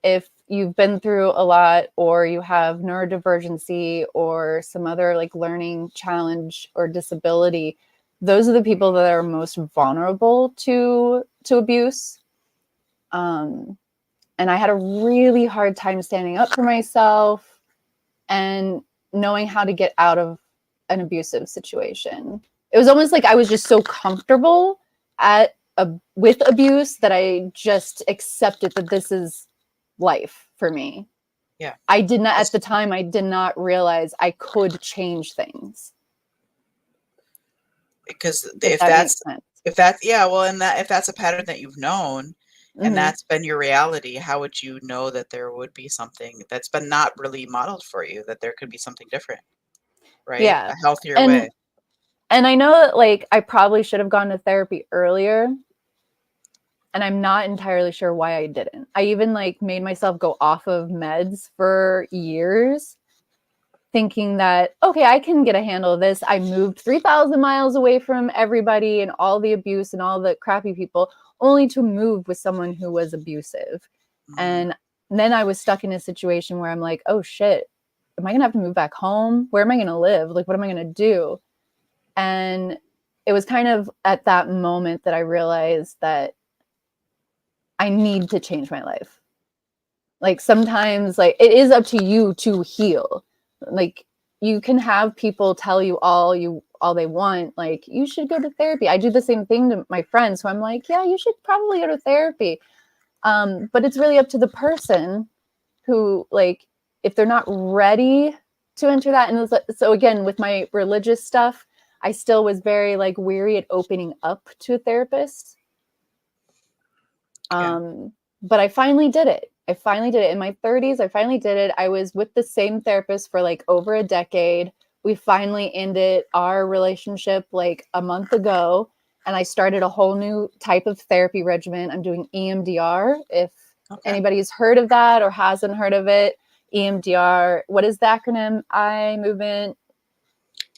[SPEAKER 2] if you've been through a lot, or you have neurodivergency or some other like learning challenge or disability, those are the people that are most vulnerable to abuse. And I had a really hard time standing up for myself and knowing how to get out of an abusive situation. It was almost like I was just so comfortable with abuse that I just accepted that this is life for me.
[SPEAKER 1] Yeah.
[SPEAKER 2] I did not, at the time, I did not realize I could change things.
[SPEAKER 1] Because
[SPEAKER 2] If that makes sense.
[SPEAKER 1] yeah, well, and that if that's a pattern that you've known and
[SPEAKER 2] Mm-hmm.
[SPEAKER 1] that's been your reality, how would you know that there would be something that's been not really modeled for you, that there could be something different, right?
[SPEAKER 2] Yeah.
[SPEAKER 1] A healthier
[SPEAKER 2] And
[SPEAKER 1] way.
[SPEAKER 2] I know that like I probably should have gone to therapy earlier, and I'm not entirely sure why I didn't. I even like made myself go off of meds for years, thinking that, okay, I can get a handle of this. I moved 3,000 miles away from everybody and all the abuse and all the crappy people, only to move with someone who was abusive.
[SPEAKER 1] Mhm.
[SPEAKER 2] And then I was stuck in a situation where I'm like, oh shit, am I going to have to move back home? Where am I going to live? Like, what am I going to do? And it was kind of at that moment that I realized that I need to change my life. Like, sometimes like it is up to you to heal. Like, you can have people tell you all they want, like, you should go to therapy. I do the same thing to my friends, so I'm like, yeah, you should probably go to therapy. But it's really up to the person who, like, if they're not ready to enter that. And so again, with my religious stuff, I still was very like weary at opening up to a therapist.
[SPEAKER 1] Yeah.
[SPEAKER 2] But I finally did it. I finally did it in my 30s. I finally did it. I was with the same therapist for like over a decade. We finally ended our relationship like a month ago, and I started a whole new type of therapy regimen. I'm doing EMDR. If
[SPEAKER 1] Okay.
[SPEAKER 2] anybody's heard of that or hasn't heard of it, EMDR, what is the acronym? Eye movement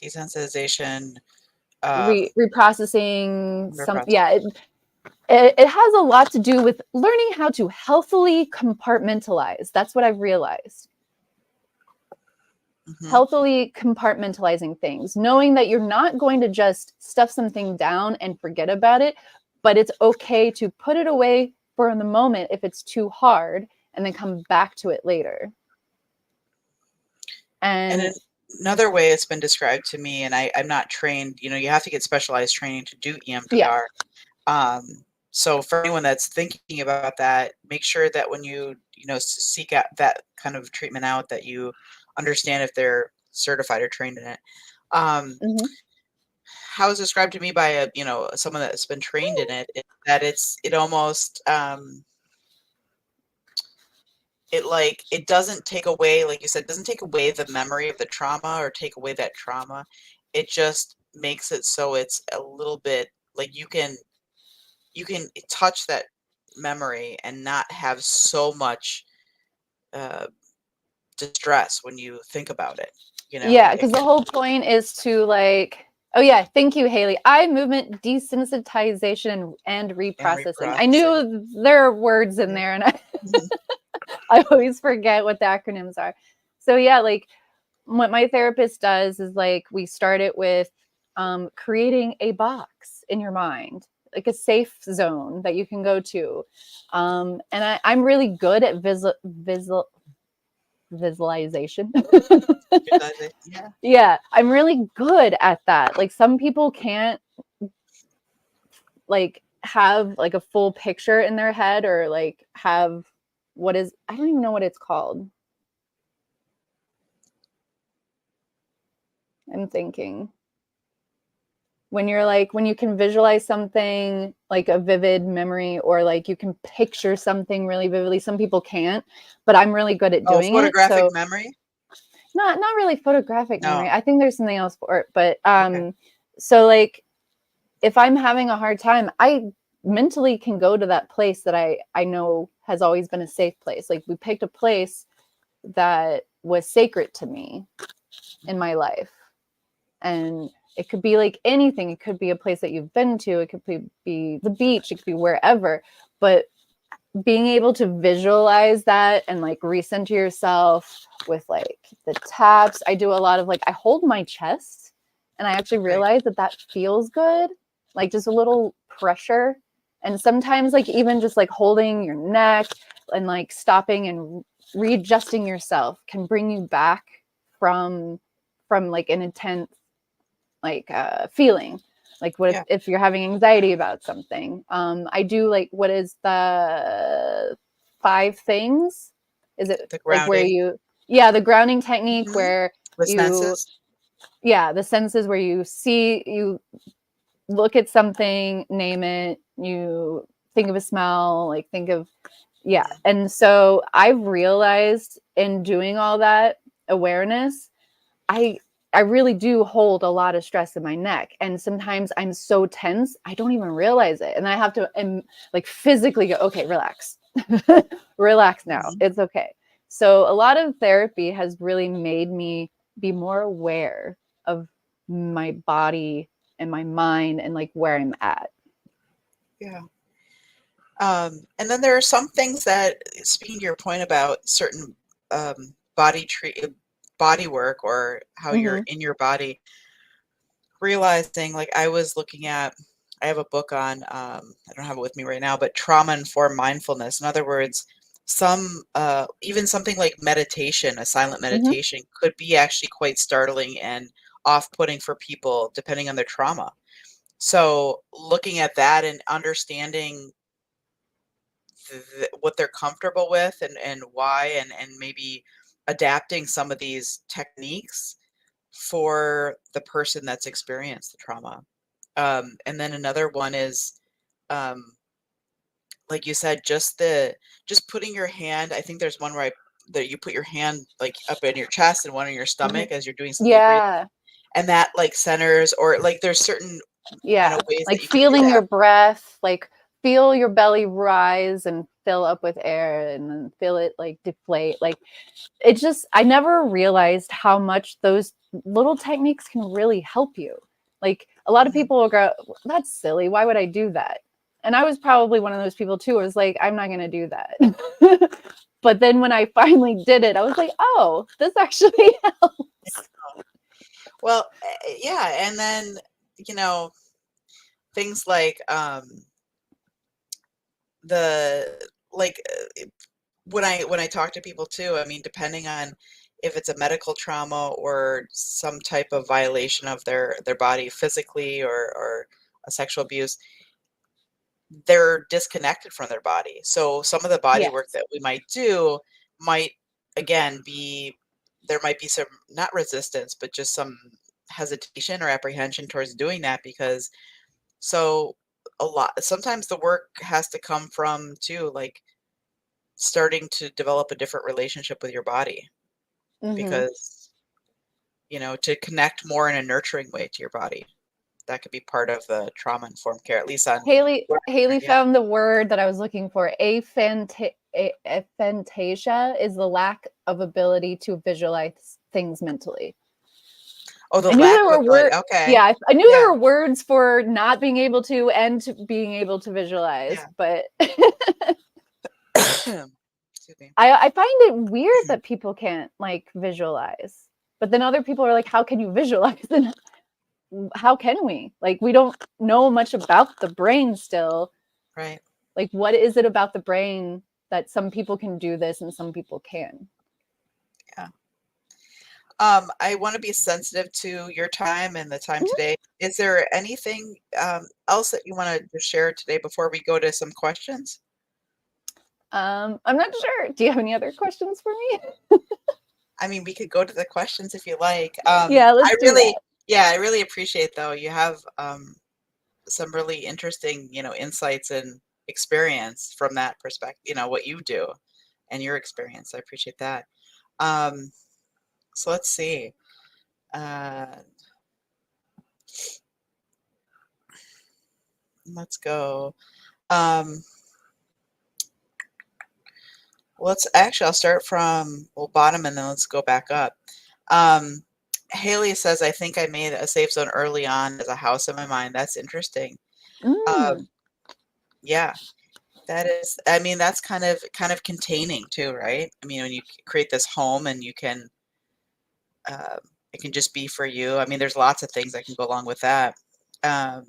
[SPEAKER 1] Desensitization, um,
[SPEAKER 2] reprocessing.
[SPEAKER 1] reprocessing.
[SPEAKER 2] Yeah, it has a lot to do with learning how to healthily compartmentalize. That's what I've realized.
[SPEAKER 1] Mhm.
[SPEAKER 2] Healthily compartmentalizing things, knowing that you're not going to just stuff something down and forget about it, but it's okay to put it away for the moment if it's too hard, and then come back to it later.
[SPEAKER 1] And
[SPEAKER 2] And
[SPEAKER 1] another way it's been described to me, and I'm not trained, you have to get specialized training to do
[SPEAKER 2] yeah,
[SPEAKER 1] EMDR. So for anyone that's thinking about that, make sure that when seek out that kind of treatment out, that you understand if they're certified or trained in it. Um,
[SPEAKER 2] mm-hmm.
[SPEAKER 1] how it's described to me by someone that's been trained in it, is that it almost it doesn't take away, like you said, it doesn't take away the memory of the trauma or take away that trauma. It just makes it so it's a little bit like you can touch that memory and not have so much uh, distress when you think about it.
[SPEAKER 2] Yeah,
[SPEAKER 1] It
[SPEAKER 2] because the
[SPEAKER 1] can,
[SPEAKER 2] whole point is to like, Oh yeah, thank you, Haley. Eye movement desensitization and
[SPEAKER 1] And
[SPEAKER 2] reprocessing. I
[SPEAKER 1] reprocessing.
[SPEAKER 2] knew there are words in
[SPEAKER 1] Yeah.
[SPEAKER 2] there, and I always forget what the acronyms are. So yeah, like what my therapist does is like we start it with creating a box in your mind, like a safe zone that you can go to. And I'm really good at visualization.
[SPEAKER 1] Yeah.
[SPEAKER 2] Yeah, I'm really good at that. Like some people can't like have like a full picture in their head or like have what is I don't even know what it's called. I'm thinking when you're like when you can visualize something like a vivid memory or like you can picture something really vividly. Some people can't, but I'm really good at
[SPEAKER 1] Oh,
[SPEAKER 2] doing it.
[SPEAKER 1] photographic
[SPEAKER 2] So
[SPEAKER 1] memory?
[SPEAKER 2] not really photographic memory.
[SPEAKER 1] No.
[SPEAKER 2] I think there's something else for it, but
[SPEAKER 1] Okay.
[SPEAKER 2] so like if I'm having a hard time, I mentally can go to that place that I know has always been a safe place. Like we picked a place that was sacred to me in my life. And it could be like anything. It could be a place that you've been to. It could be the beach. It could be wherever. But being able to visualize that and like recenter yourself with like the taps. I do a lot of like, I hold my chest and I actually
[SPEAKER 1] Right.
[SPEAKER 2] realize that that feels good. Like just a little pressure. And sometimes like even just like holding your neck and like stopping and readjusting yourself can bring you back from like an intense like feeling. Like what
[SPEAKER 1] Yeah.
[SPEAKER 2] if you're having anxiety about something. I do like what is the 5 things? Is it
[SPEAKER 1] The
[SPEAKER 2] like where
[SPEAKER 1] grounding.
[SPEAKER 2] you the grounding technique
[SPEAKER 1] Hmm.
[SPEAKER 2] where
[SPEAKER 1] The
[SPEAKER 2] you
[SPEAKER 1] senses.
[SPEAKER 2] the senses where you look at something, name it, you think of a smell, like think of
[SPEAKER 1] Mhm.
[SPEAKER 2] and so I've realized in doing all that awareness, I I really do hold a lot of stress in my neck, and sometimes I'm so tense I don't even realize it, and I have to like physically go, okay, relax, relax now,
[SPEAKER 1] Mhm.
[SPEAKER 2] it's okay. So a lot of therapy has really made me be more aware of my body and my mind and like where I'm at.
[SPEAKER 1] Yeah. And then there are some things that, speaking to your point about certain um, body treat, body work or how you're
[SPEAKER 2] Mm-hmm.
[SPEAKER 1] in your body, realizing like I was looking at, I have a book on, I don't have it with me right now, but trauma-informed mindfulness. In other words, some, even something like meditation, a silent
[SPEAKER 2] Mm-hmm.
[SPEAKER 1] meditation, could be actually quite startling and off-putting for people depending on their trauma. So looking at that and understanding what they're comfortable with and why and maybe adapting some of these techniques for the person that's experienced the trauma. And then another one is, um, like you said, just putting your hand. I think there's one where that you put your hand like up in your chest and one in your
[SPEAKER 2] Mm-hmm.
[SPEAKER 1] stomach as you're doing some deep breathing,
[SPEAKER 2] Yeah.
[SPEAKER 1] and that like centers or like there's certain kind of
[SPEAKER 2] Yeah,
[SPEAKER 1] ways that
[SPEAKER 2] like
[SPEAKER 1] you can do
[SPEAKER 2] feeling
[SPEAKER 1] that.
[SPEAKER 2] your breath, like feel your belly rise and fill up with air and then feel it like deflate. Like it just, I never realized how much those little techniques can really help you. Like a lot of
[SPEAKER 1] Mhm.
[SPEAKER 2] people will go, that's silly. Why would I do that? And I was probably one of those people too. I was like, I'm not going to do that. But then when I finally did it, I was like, oh, this actually helps.
[SPEAKER 1] Well, yeah, and then you know things like the like when I talk to people too, I mean, depending on if it's a medical trauma or some type of violation of their body physically or a sexual abuse, they're disconnected from their body. So some of the body work
[SPEAKER 2] Yes.
[SPEAKER 1] that we might do might again be there might be some not resistance, but just some hesitation or apprehension towards doing that because so a lot sometimes the work has to come from too like starting to develop a different relationship with your body
[SPEAKER 2] Mm-hmm.
[SPEAKER 1] because to connect more in a nurturing way to your body. That could be part of the trauma informed care, at least on
[SPEAKER 2] Haley
[SPEAKER 1] yeah.
[SPEAKER 2] found the word that I was looking for. Aphantasia is the lack of ability to visualize things mentally.
[SPEAKER 1] Oh, the
[SPEAKER 2] I knew
[SPEAKER 1] lack
[SPEAKER 2] there
[SPEAKER 1] of
[SPEAKER 2] were
[SPEAKER 1] ability.
[SPEAKER 2] words.
[SPEAKER 1] Okay.
[SPEAKER 2] Yeah, I knew
[SPEAKER 1] Yeah.
[SPEAKER 2] there were words for not being able to and to being able to visualize,
[SPEAKER 1] Yeah.
[SPEAKER 2] but
[SPEAKER 1] Excuse me.
[SPEAKER 2] I find it weird that people can't like visualize. But then other people are like, how can you visualize? And how can we? Like, we don't know much about the brain still.
[SPEAKER 1] Right.
[SPEAKER 2] Like, what is it about the brain that some people can do this and some people can?
[SPEAKER 1] Yeah. I want to be sensitive to your time and the time
[SPEAKER 2] Mhm.
[SPEAKER 1] today. Is there anything else that you want to share today before we go to some questions?
[SPEAKER 2] I'm not sure. Do you have any other questions for me?
[SPEAKER 1] I mean, we could go to the questions if you like.
[SPEAKER 2] Yeah, let's do that.
[SPEAKER 1] Yeah, I really appreciate though. You have some really interesting, insights and experience from that perspective, what you do and your experience. I appreciate that. Um, so let's see. Uh, let's go. Um, I'll start from bottom and then let's go back up. Um, Haley says, I think I made a safe zone early on as a house in my mind. That's interesting.
[SPEAKER 2] Mm.
[SPEAKER 1] Yeah, that is, I mean, that's kind of containing too, right? I mean, when you create this home and you can, uh, it can just be for you. I mean, there's lots of things that can go along with that. Um,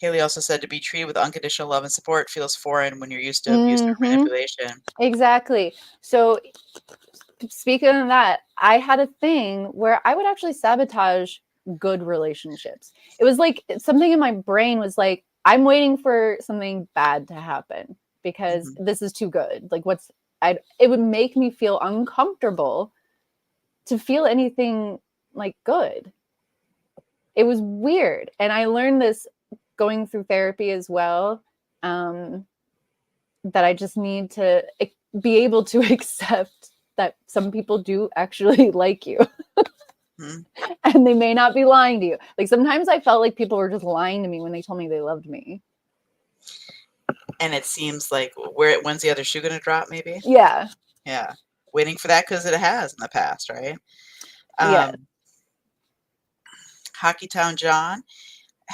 [SPEAKER 1] Haley also said to be treated with unconditional love and support feels foreign when you're used to abuse or
[SPEAKER 2] Hmm.
[SPEAKER 1] manipulation.
[SPEAKER 2] Exactly. So speaking of that, I had a thing where I would actually sabotage good relationships. It was like something in my brain was like, I'm waiting for something bad to happen because
[SPEAKER 1] Hmm.
[SPEAKER 2] this is too good. Like it would make me feel uncomfortable to feel anything like good. It was weird. And I learned this going through therapy as well. That I just need to be able to accept that some people do actually like you.
[SPEAKER 1] Hmm.
[SPEAKER 2] And they may not be lying to you. Like sometimes I felt like people were just lying to me when they told me they loved me.
[SPEAKER 1] And it seems like when's the other shoe going to drop? Maybe.
[SPEAKER 2] Yeah.
[SPEAKER 1] Yeah, waiting for that because it has in the past, right?
[SPEAKER 2] Yeah.
[SPEAKER 1] Hockey Town John.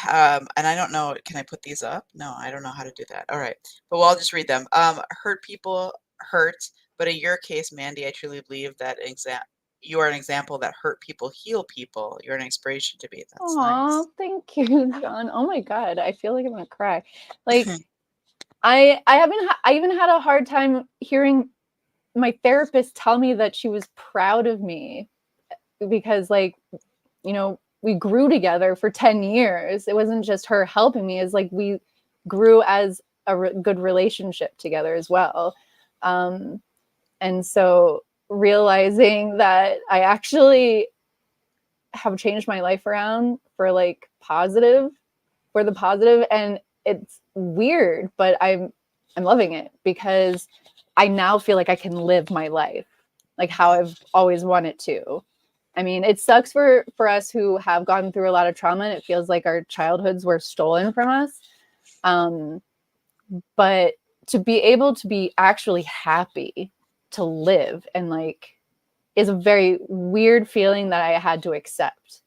[SPEAKER 1] And I don't know, can I put these up? No, I don't know how to do that. All right, but I'll just read them. Hurt people hurt, but in your case, Mandy, I truly believe that you are an example that hurt people heal people. You're an inspiration to me. That's
[SPEAKER 2] Aw,
[SPEAKER 1] nice.
[SPEAKER 2] thank you, John. Oh my God. I feel like I'm gonna cry. Like I even had a hard time hearing my therapist tell me that she was proud of me because we grew together for 10 years. It wasn't just her helping me. It's like we grew as a good relationship together as well. Um, and so realizing that I actually have changed my life around for the positive, and it's weird, but I'm loving it because I now feel like I can live my life like how I've always wanted to. I mean, it sucks for us who have gone through a lot of trauma, and it feels like our childhoods were stolen from us. But to be able to be actually happy to live and like is a very weird feeling that I had to accept.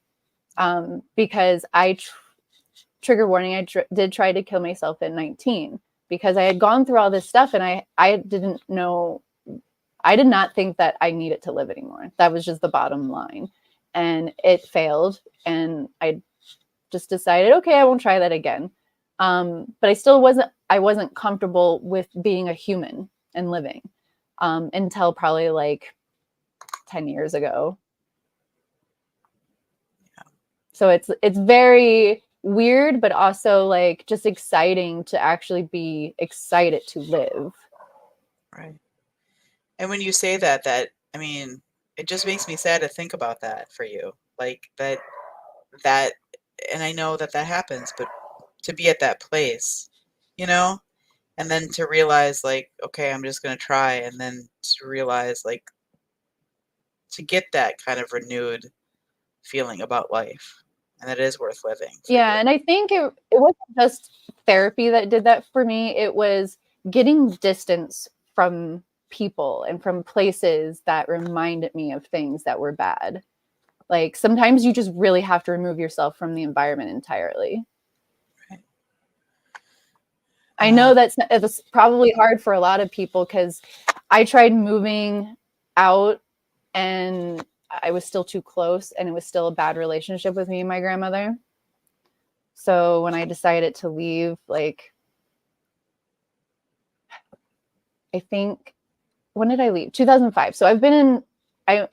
[SPEAKER 2] Because trigger warning, I did try to kill myself at 19 because I had gone through all this stuff and I didn't know. I did not think that I needed to live anymore. That was just the bottom line. And it failed. And I just decided, okay, I won't try that again. But I wasn't comfortable with being a human and living until probably like 10 years ago. So it's very weird, but also like just exciting to actually be excited to live.
[SPEAKER 1] Right. And when you say that, I mean, it just makes me sad to think about that for you. Like that, and I know that happens, but to be at that place, you know, and then to realize like, okay, I'm just going to try. And then to realize like, to get that kind of renewed feeling about life and that it is worth living for you.
[SPEAKER 2] Yeah, and I think it wasn't just therapy that did that for me. It was getting distance from people and from places that reminded me of things that were bad. Like sometimes you just really have to remove yourself from the environment entirely.
[SPEAKER 1] Right.
[SPEAKER 2] I know it's probably hard for a lot of people because I tried moving out and I was still too close and it was still a bad relationship with me and my grandmother. So when I decided to leave, like, I think, when did I leave? 2005. So I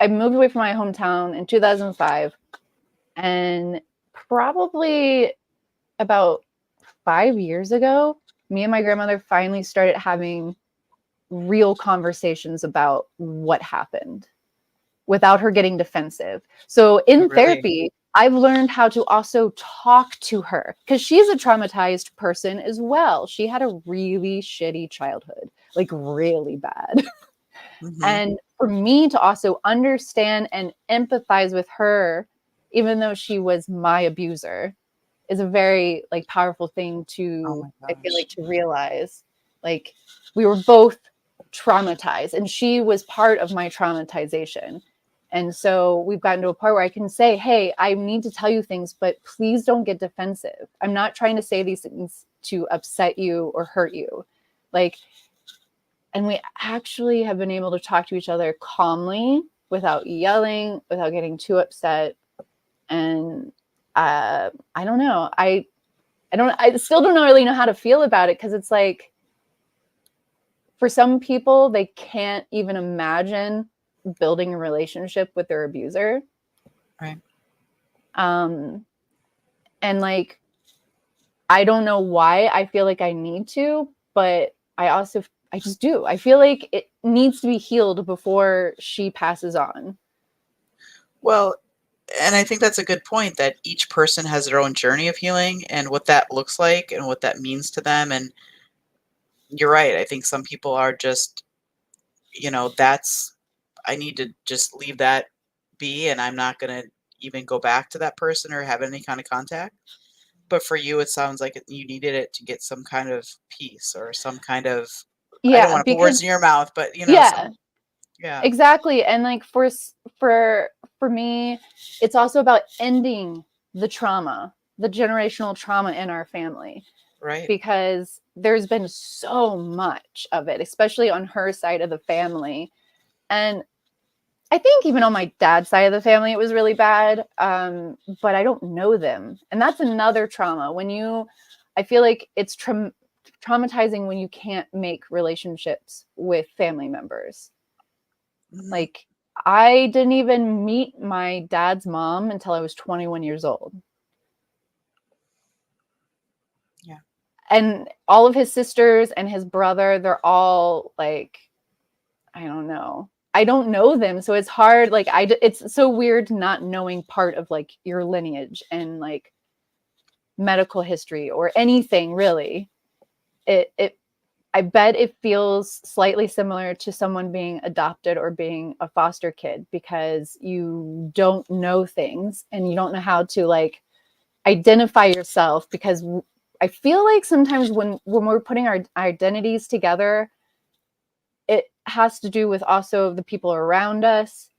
[SPEAKER 2] moved away from my hometown in 2005, and probably about 5 years ago, me and my grandmother finally started having real conversations about what happened without her getting defensive. So in
[SPEAKER 1] Really?
[SPEAKER 2] therapy, I've learned how to also talk to her because she's a traumatized person as well. She had a really shitty childhood, like really bad.
[SPEAKER 1] Mm-hmm.
[SPEAKER 2] And for me to also understand and empathize with her, even though she was my abuser, is a very like powerful thing
[SPEAKER 1] Oh
[SPEAKER 2] to,
[SPEAKER 1] my
[SPEAKER 2] I feel
[SPEAKER 1] gosh.
[SPEAKER 2] like, to realize. Like we were both traumatized and she was part of my traumatization. And so we've gotten to a part where I can say, hey, I need to tell you things, but please don't get defensive. I'm not trying to say these things to upset you or hurt you. Like, and we actually have been able to talk to each other calmly without yelling, without getting too upset. And I don't know. I still don't really know how to feel about it because it's like, for some people, they can't even imagine building a relationship with their abuser.
[SPEAKER 1] Right.
[SPEAKER 2] And like, I don't know why I feel like I need to, but I just do. I feel like it needs to be healed before she passes on.
[SPEAKER 1] Well, and I think that's a good point that each person has their own journey of healing and what that looks like and what that means to them. And you're right. I think some people are just, I need to just leave that be and I'm not going to even go back to that person or have any kind of contact. But for you, it sounds like you needed it to get some kind of peace or some kind of, I don't
[SPEAKER 2] Yeah,
[SPEAKER 1] want to put words
[SPEAKER 2] because
[SPEAKER 1] in your mouth, but
[SPEAKER 2] yeah,
[SPEAKER 1] yeah,
[SPEAKER 2] exactly. And like for me, it's also about ending the trauma, the generational trauma in our family,
[SPEAKER 1] right.
[SPEAKER 2] because there's been so much of it, especially on her side of the family. And I think even on my dad's side of the family, it was really bad. But I don't know them. And that's another trauma. I feel like it's traumatizing when you can't make relationships with family members.
[SPEAKER 1] Mhm.
[SPEAKER 2] Like, I didn't even meet my dad's mom until I was 21 years old.
[SPEAKER 1] Yeah.
[SPEAKER 2] And all of his sisters and his brother, they're all like, I don't know. I don't know them, so it's hard. Like, it's so weird not knowing part of like your lineage and like medical history or anything really. It I bet it feels slightly similar to someone being adopted or being a foster kid because you don't know things and you don't know how to like identify yourself, because I feel like sometimes when we're putting our identities together, it has to do with also the people around us.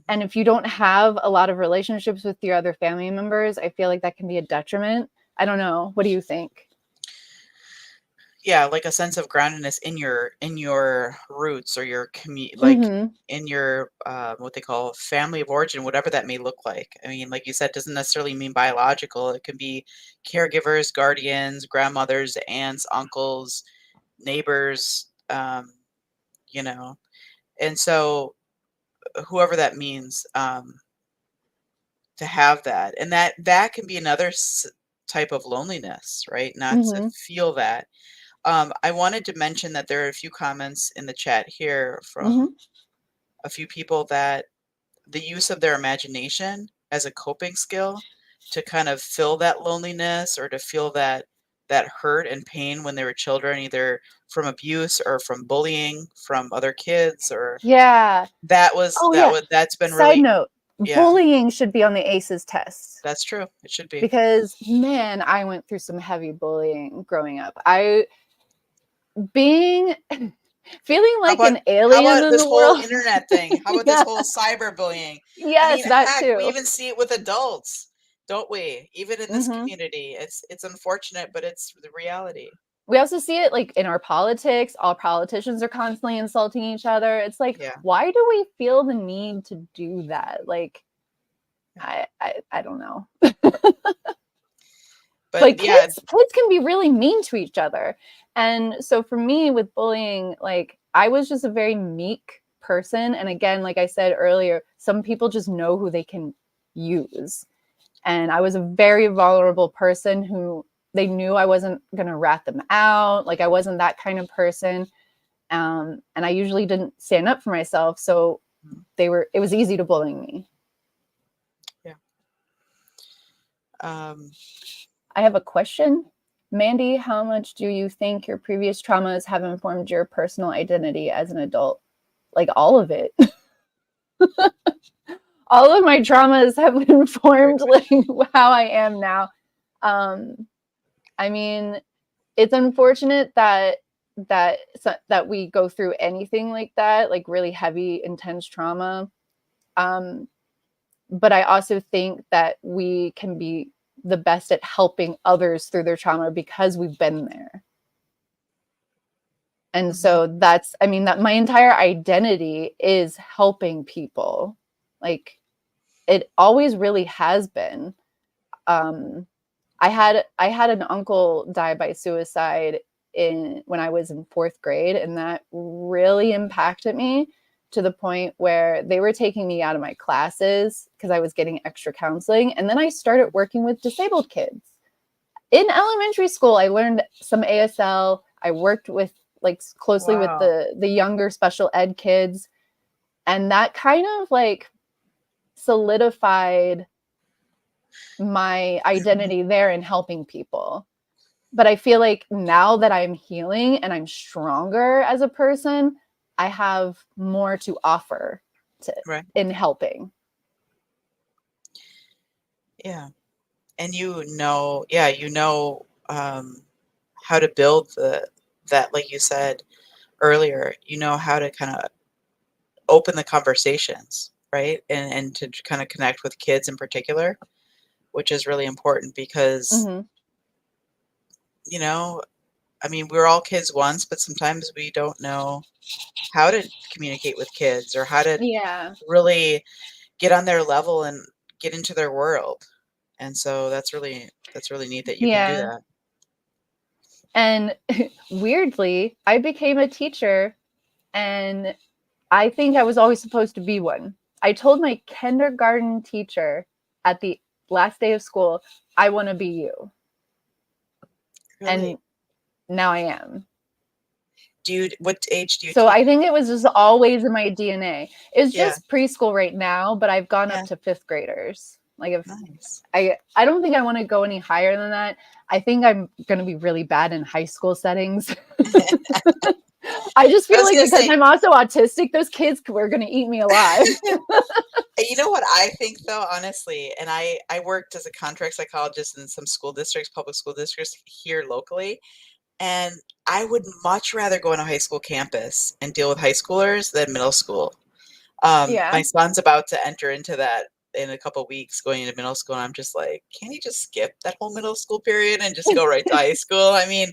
[SPEAKER 2] And if you don't have a lot of relationships with your other family members, I feel like that can be a detriment. I don't know. What do you think?
[SPEAKER 1] Yeah, like a sense of groundedness in your roots or your like
[SPEAKER 2] Mm-hmm.
[SPEAKER 1] in your what they call family of origin, whatever that may look like. I mean, like you said, doesn't necessarily mean biological. It could be caregivers, guardians, grandmothers, aunts, uncles, neighbors, you know. And so whoever that means, to have that, and that can be another type of loneliness, right? Not to
[SPEAKER 2] Mm-hmm.
[SPEAKER 1] feel that. I wanted to mention that there are a few comments in the chat here from
[SPEAKER 2] Mm-hmm.
[SPEAKER 1] a few people that the use of their imagination as a coping skill to kind of fill that loneliness or to feel that hurt and pain when they were children, either from abuse or from bullying from other kids, or
[SPEAKER 2] Yeah. Oh, yeah.
[SPEAKER 1] that's been
[SPEAKER 2] Side
[SPEAKER 1] really,
[SPEAKER 2] note,
[SPEAKER 1] yeah,
[SPEAKER 2] bullying should be on the ACEs test
[SPEAKER 1] that's true. It should be.
[SPEAKER 2] because, man, I went through some heavy bullying growing up. I being Feeling
[SPEAKER 1] How
[SPEAKER 2] like
[SPEAKER 1] about
[SPEAKER 2] an alien in
[SPEAKER 1] this
[SPEAKER 2] the
[SPEAKER 1] whole
[SPEAKER 2] world.
[SPEAKER 1] internet thing? How about this
[SPEAKER 2] Yeah.
[SPEAKER 1] whole cyberbullying? I
[SPEAKER 2] Yes,
[SPEAKER 1] mean,
[SPEAKER 2] that
[SPEAKER 1] heck, we
[SPEAKER 2] too.
[SPEAKER 1] even see it with adults, don't we? Even in this
[SPEAKER 2] Hmm.
[SPEAKER 1] community, it's unfortunate, but it's the reality.
[SPEAKER 2] We also see it like in our politics. All politicians are constantly insulting each other. It's like,
[SPEAKER 1] Yeah.
[SPEAKER 2] why do we feel the need to do that? Like,
[SPEAKER 1] Yeah.
[SPEAKER 2] I don't know.
[SPEAKER 1] But
[SPEAKER 2] Like
[SPEAKER 1] yeah,
[SPEAKER 2] kids can be really mean to each other. And so for me with bullying, like I was just a very meek person. And again, like I said earlier, some people just know who they can use. And I was a very vulnerable person who they knew I wasn't going to rat them out. Like I wasn't that kind of person. And I usually didn't stand up for myself. So it was easy to bully me.
[SPEAKER 1] yeah. Um,
[SPEAKER 2] I have a question. Mandy, how much do you think your previous traumas have informed your personal identity as an adult? Like all of it. All of my traumas have informed like how I am now. I mean, it's unfortunate that we go through anything like that, like really heavy, intense trauma. But I also think that we can be the best at helping others through their trauma because we've been there. And so I mean, that my entire identity is helping people. Like it always really has been. I had an uncle die by suicide when I was in 4th grade, and that really impacted me to the point where they were taking me out of my classes because I was getting extra counseling. And then I started working with disabled kids. In elementary school, I learned some ASL. I worked with like closely with
[SPEAKER 3] Wow.
[SPEAKER 2] the younger special ed kids. And that kind of like solidified my identity there in helping people. But I feel like now that I'm healing and I'm stronger as a person, I have more to offer
[SPEAKER 1] right.
[SPEAKER 2] in helping.
[SPEAKER 1] Yeah. And how to build that, like you said earlier, how to kind of open the conversations, right? And to kind of connect with kids in particular, which is really important because,
[SPEAKER 2] Mm-hmm.
[SPEAKER 1] I mean, we're all kids once, but sometimes we don't know how to communicate with kids or how to
[SPEAKER 2] Yeah.
[SPEAKER 1] really get on their level and get into their world. And so that's really neat that you can do
[SPEAKER 2] Yeah.
[SPEAKER 1] that.
[SPEAKER 2] And weirdly, I became a teacher, and I think I was always supposed to be one. I told my kindergarten teacher at the last day of school, I want to be you.
[SPEAKER 1] Really?
[SPEAKER 2] And now I am.
[SPEAKER 1] What age do you
[SPEAKER 2] So
[SPEAKER 1] teach?
[SPEAKER 2] I think it was just always in my DNA. It's
[SPEAKER 1] Yeah.
[SPEAKER 2] just preschool right now, but I've gone
[SPEAKER 1] Yeah.
[SPEAKER 2] up to 5th graders. Like if
[SPEAKER 1] Nice.
[SPEAKER 2] I don't think I want to go any higher than that. I think I'm going to be really bad in high school settings. I just
[SPEAKER 1] I
[SPEAKER 2] feel
[SPEAKER 1] was
[SPEAKER 2] like
[SPEAKER 1] gonna
[SPEAKER 2] because
[SPEAKER 1] say,
[SPEAKER 2] I'm also autistic, those kids were going to eat me alive.
[SPEAKER 1] you know what I think though, honestly, and I worked as a contract psychologist in some school districts, public school districts here locally, and I would much rather go on a high school campus and deal with high schoolers than middle school.
[SPEAKER 2] Yeah.
[SPEAKER 1] My son's about to enter into that in a couple weeks, going into middle school, and I'm just like, can't he just skip that whole middle school period and just go right to high school? I mean,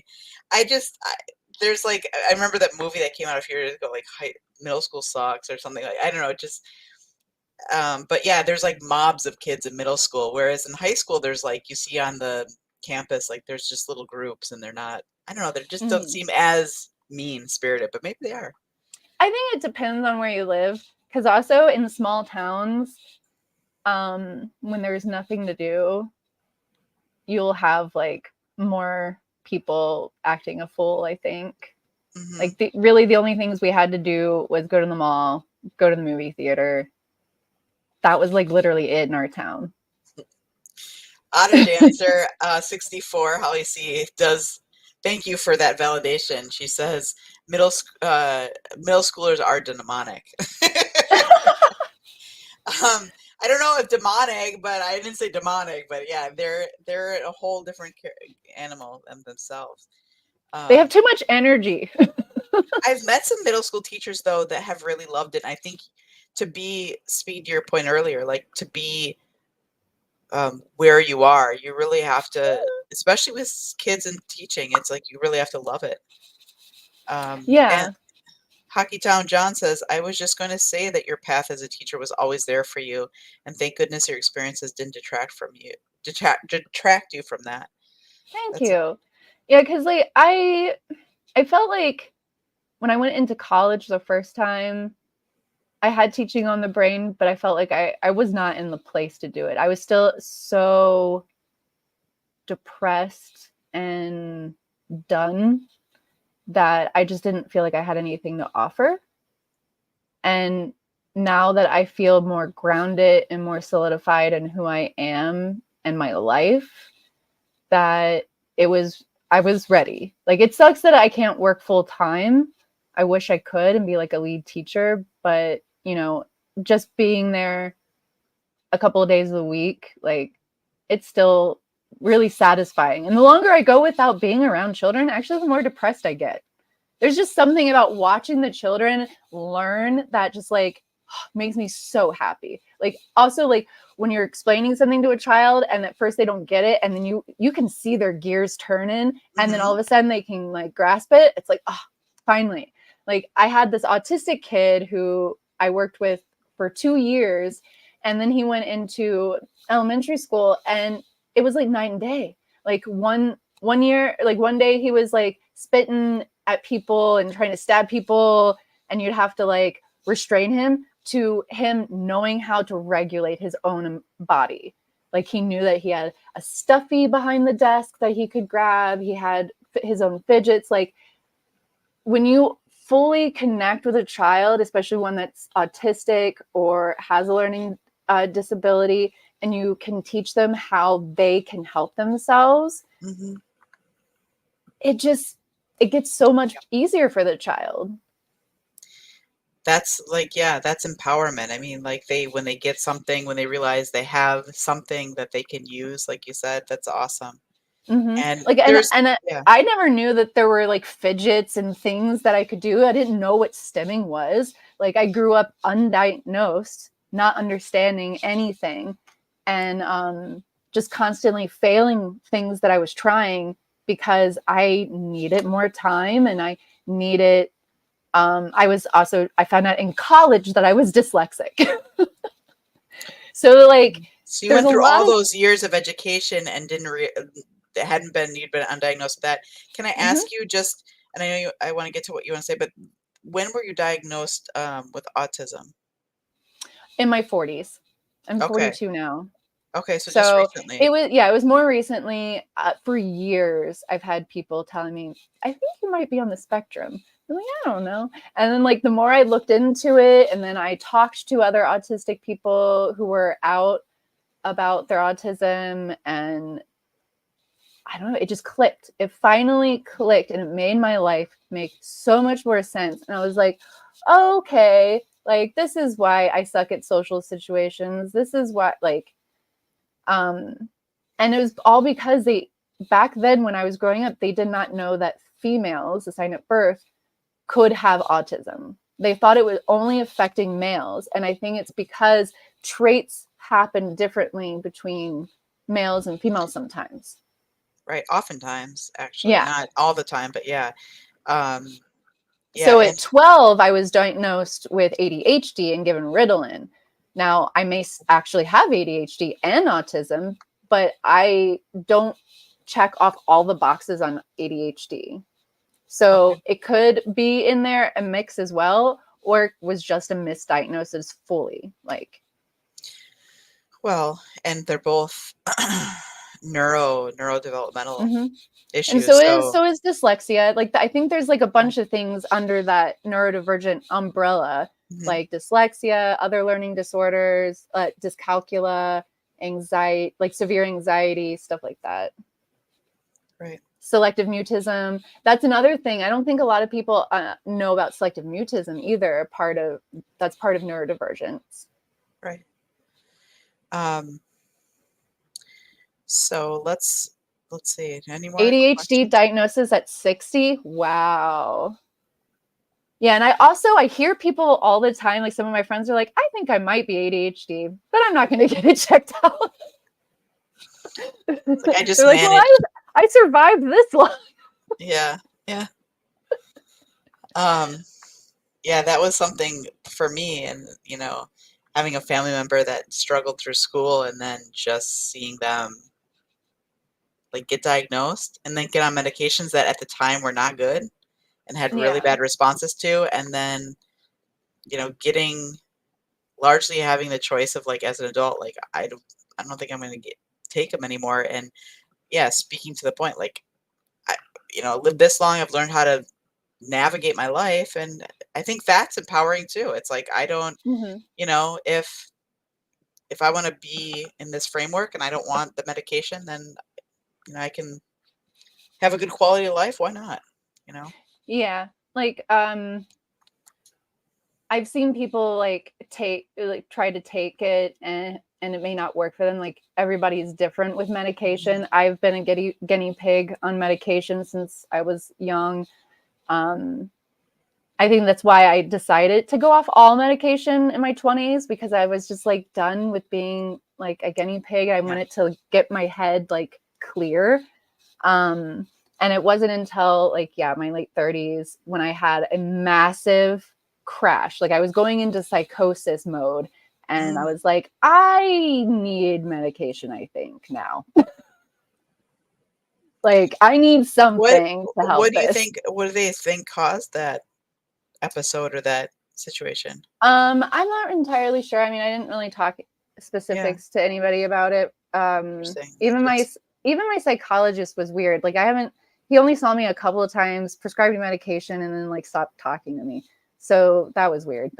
[SPEAKER 1] there's like, I remember that movie that came out a few years ago, like middle school sucks or something, like, I don't know, just but yeah, there's like mobs of kids in middle school, whereas in high school, there's like, you see on the campus, like there's just little groups and they're not, I don't know, they just don't
[SPEAKER 2] Mhm.
[SPEAKER 1] seem as mean spirited, but maybe they are.
[SPEAKER 2] I think it depends on where you live, because also in small towns, when there's nothing to do, you'll have like more people acting a fool, I think.
[SPEAKER 1] Hmm.
[SPEAKER 2] Like really the only things we had to do was go to the mall, go to the movie theater. That was like literally it in our town.
[SPEAKER 1] Otter Dancer 64, Holly C does. Thank you for that validation. She says middle schoolers are demonic. I don't know if demonic, but I didn't say demonic. But yeah, they're a whole different animal themselves.
[SPEAKER 2] They have too much energy.
[SPEAKER 1] I've met some middle school teachers though that have really loved it. And I think speed to your point earlier, like to be where you are, you really have to, especially with kids and teaching, it's like you really have to love it. And
[SPEAKER 2] Yeah.
[SPEAKER 1] Hockey Town John says, I was just going to say that your path as a teacher was always there for you, and thank goodness your experiences didn't detract you from that.
[SPEAKER 2] Thank
[SPEAKER 1] That's
[SPEAKER 2] you. Yeah, because like I felt like when I went into college the first time, I had teaching on the brain, but I felt like I was not in the place to do it. I was still so depressed and done that I just didn't feel like I had anything to offer. And now that I feel more grounded and more solidified in who I am and my life, that I was ready. Like it sucks that I can't work full time. I wish I could and be like a lead teacher, but you know, just being there a couple of days a week, like it's still really satisfying. And the longer I go without being around children, actually the more depressed I get. There's just something about watching the children learn that just like makes me so happy. Like also like when you're explaining something to a child and at first they don't get it and then you can see their gears turning and then all of a sudden they can like grasp it. It's like, oh, finally. Like I had this autistic kid who I worked with for 2 years and then he went into elementary school and it was like night and day. Like one year, like one day he was like spitting at people and trying to stab people and you'd have to like restrain him, to him knowing how to regulate his own body. Like he knew that he had a stuffy behind the desk that he could grab. He had his own fidgets. Like when you fully connect with a child, especially one that's autistic or has a learning disability, and you can teach them how they can help themselves, it gets so much easier for the child.
[SPEAKER 1] That's like, yeah, that's empowerment. I mean, like when they get something, when they realize they have something that they can use, like you said, that's awesome. And
[SPEAKER 2] Like
[SPEAKER 1] there's,
[SPEAKER 2] and
[SPEAKER 1] yeah,
[SPEAKER 2] I never knew that there were like fidgets and things that I could do. I didn't know what stimming was. Like I grew up undiagnosed, not understanding anything, and just constantly failing things that I was trying because I needed more time and I needed. I found out in college that I was dyslexic. So like
[SPEAKER 1] so you
[SPEAKER 2] there's
[SPEAKER 1] went
[SPEAKER 2] a
[SPEAKER 1] through
[SPEAKER 2] lot
[SPEAKER 1] all
[SPEAKER 2] of
[SPEAKER 1] those years of education and you'd been undiagnosed with that. Can I ask you just, and I know I want to get to what you want to say, but when were you diagnosed with autism?
[SPEAKER 2] in my 40s. I'm
[SPEAKER 1] Okay.
[SPEAKER 2] 42 now.
[SPEAKER 1] Okay. So just
[SPEAKER 2] So
[SPEAKER 1] recently.
[SPEAKER 2] it was more recently. For years, I've had people telling me, I think you might be on the spectrum. I'm like, I don't know. And then like the more I looked into it and then I talked to other autistic people who were out about their autism, and I don't know, it just clicked. It finally clicked and it made my life make so much more sense. And I was like, oh, okay, like this is why I suck at social situations. This is why um and it was all because they back then when I was growing up, they did not know that females assigned at birth could have autism. They thought it was only affecting males. And I think it's because traits happen differently between males and females sometimes.
[SPEAKER 1] Right. Oftentimes, actually,
[SPEAKER 2] Yeah.
[SPEAKER 1] not all the time, but yeah. Um, yeah.
[SPEAKER 2] So
[SPEAKER 1] And
[SPEAKER 2] at 12, I was diagnosed with ADHD and given Ritalin. Now, I may actually have ADHD and autism, but I don't check off all the boxes on ADHD. So
[SPEAKER 1] okay.
[SPEAKER 2] it could be in there a mix as well, or it was just a misdiagnosis fully. Like,
[SPEAKER 1] Well, and they're both neurodevelopmental
[SPEAKER 2] mm-hmm. And
[SPEAKER 1] issues. So,
[SPEAKER 2] so is dyslexia. Like I think there's like a bunch of things under that neurodivergent umbrella,
[SPEAKER 1] mhm,
[SPEAKER 2] like dyslexia, other learning disorders, dyscalculia, anxiety, like severe anxiety, stuff like that.
[SPEAKER 1] right.
[SPEAKER 2] Selective mutism. That's another thing. I don't think a lot of people know about selective mutism either. That's part of neurodivergence.
[SPEAKER 1] Right. Um, so let's see. Any more
[SPEAKER 2] ADHD
[SPEAKER 1] questions?
[SPEAKER 2] diagnosis at 60. Wow. Yeah, and I hear people all the time, like some of my friends are like, I think I might be ADHD, but I'm not going to get it checked out.
[SPEAKER 1] It's like I just
[SPEAKER 2] They're like, well,
[SPEAKER 1] manage.
[SPEAKER 2] I survived this long.
[SPEAKER 1] Yeah, yeah. Um, yeah, that was something for me, and having a family member that struggled through school, and then just seeing them like get diagnosed and then get on medications that at the time were not good and had really
[SPEAKER 2] Yeah.
[SPEAKER 1] bad responses to, and then getting largely having the choice of like as an adult, like I don't think I'm going to take them anymore. And yeah, speaking to the point, like I lived this long, I've learned how to navigate my life, and I think that's empowering too. It's like I don't,
[SPEAKER 2] Hmm.
[SPEAKER 1] if I want to be in this framework and I don't want the medication, then I can have a good quality of life. Why not?
[SPEAKER 2] Yeah. Like, I've seen people like try to take it and it may not work for them. Like everybody's different with medication. I've been a guinea pig on medication since I was young. Um, I think that's why I decided to go off all medication in my 20s, because I was just like done with being like a guinea pig. I
[SPEAKER 1] Yeah.
[SPEAKER 2] wanted to get my head like clear. And it wasn't until like, yeah, my late 30s when I had a massive crash. Like I was going into psychosis mode and I
[SPEAKER 1] Mm.
[SPEAKER 2] was like, I need medication, I think now. Like I need
[SPEAKER 1] What
[SPEAKER 2] something to help
[SPEAKER 1] what do you
[SPEAKER 2] this.
[SPEAKER 1] think? What do they think caused that episode or that situation?
[SPEAKER 2] I'm not entirely sure. I mean, I didn't really talk
[SPEAKER 1] Yeah,
[SPEAKER 2] specifics to anybody about it.
[SPEAKER 1] interesting.
[SPEAKER 2] Even my
[SPEAKER 1] It's
[SPEAKER 2] even my psychologist was weird. Like I haven't he only saw me a couple of times, prescribed me medication, and then like stopped talking to me. So that was weird.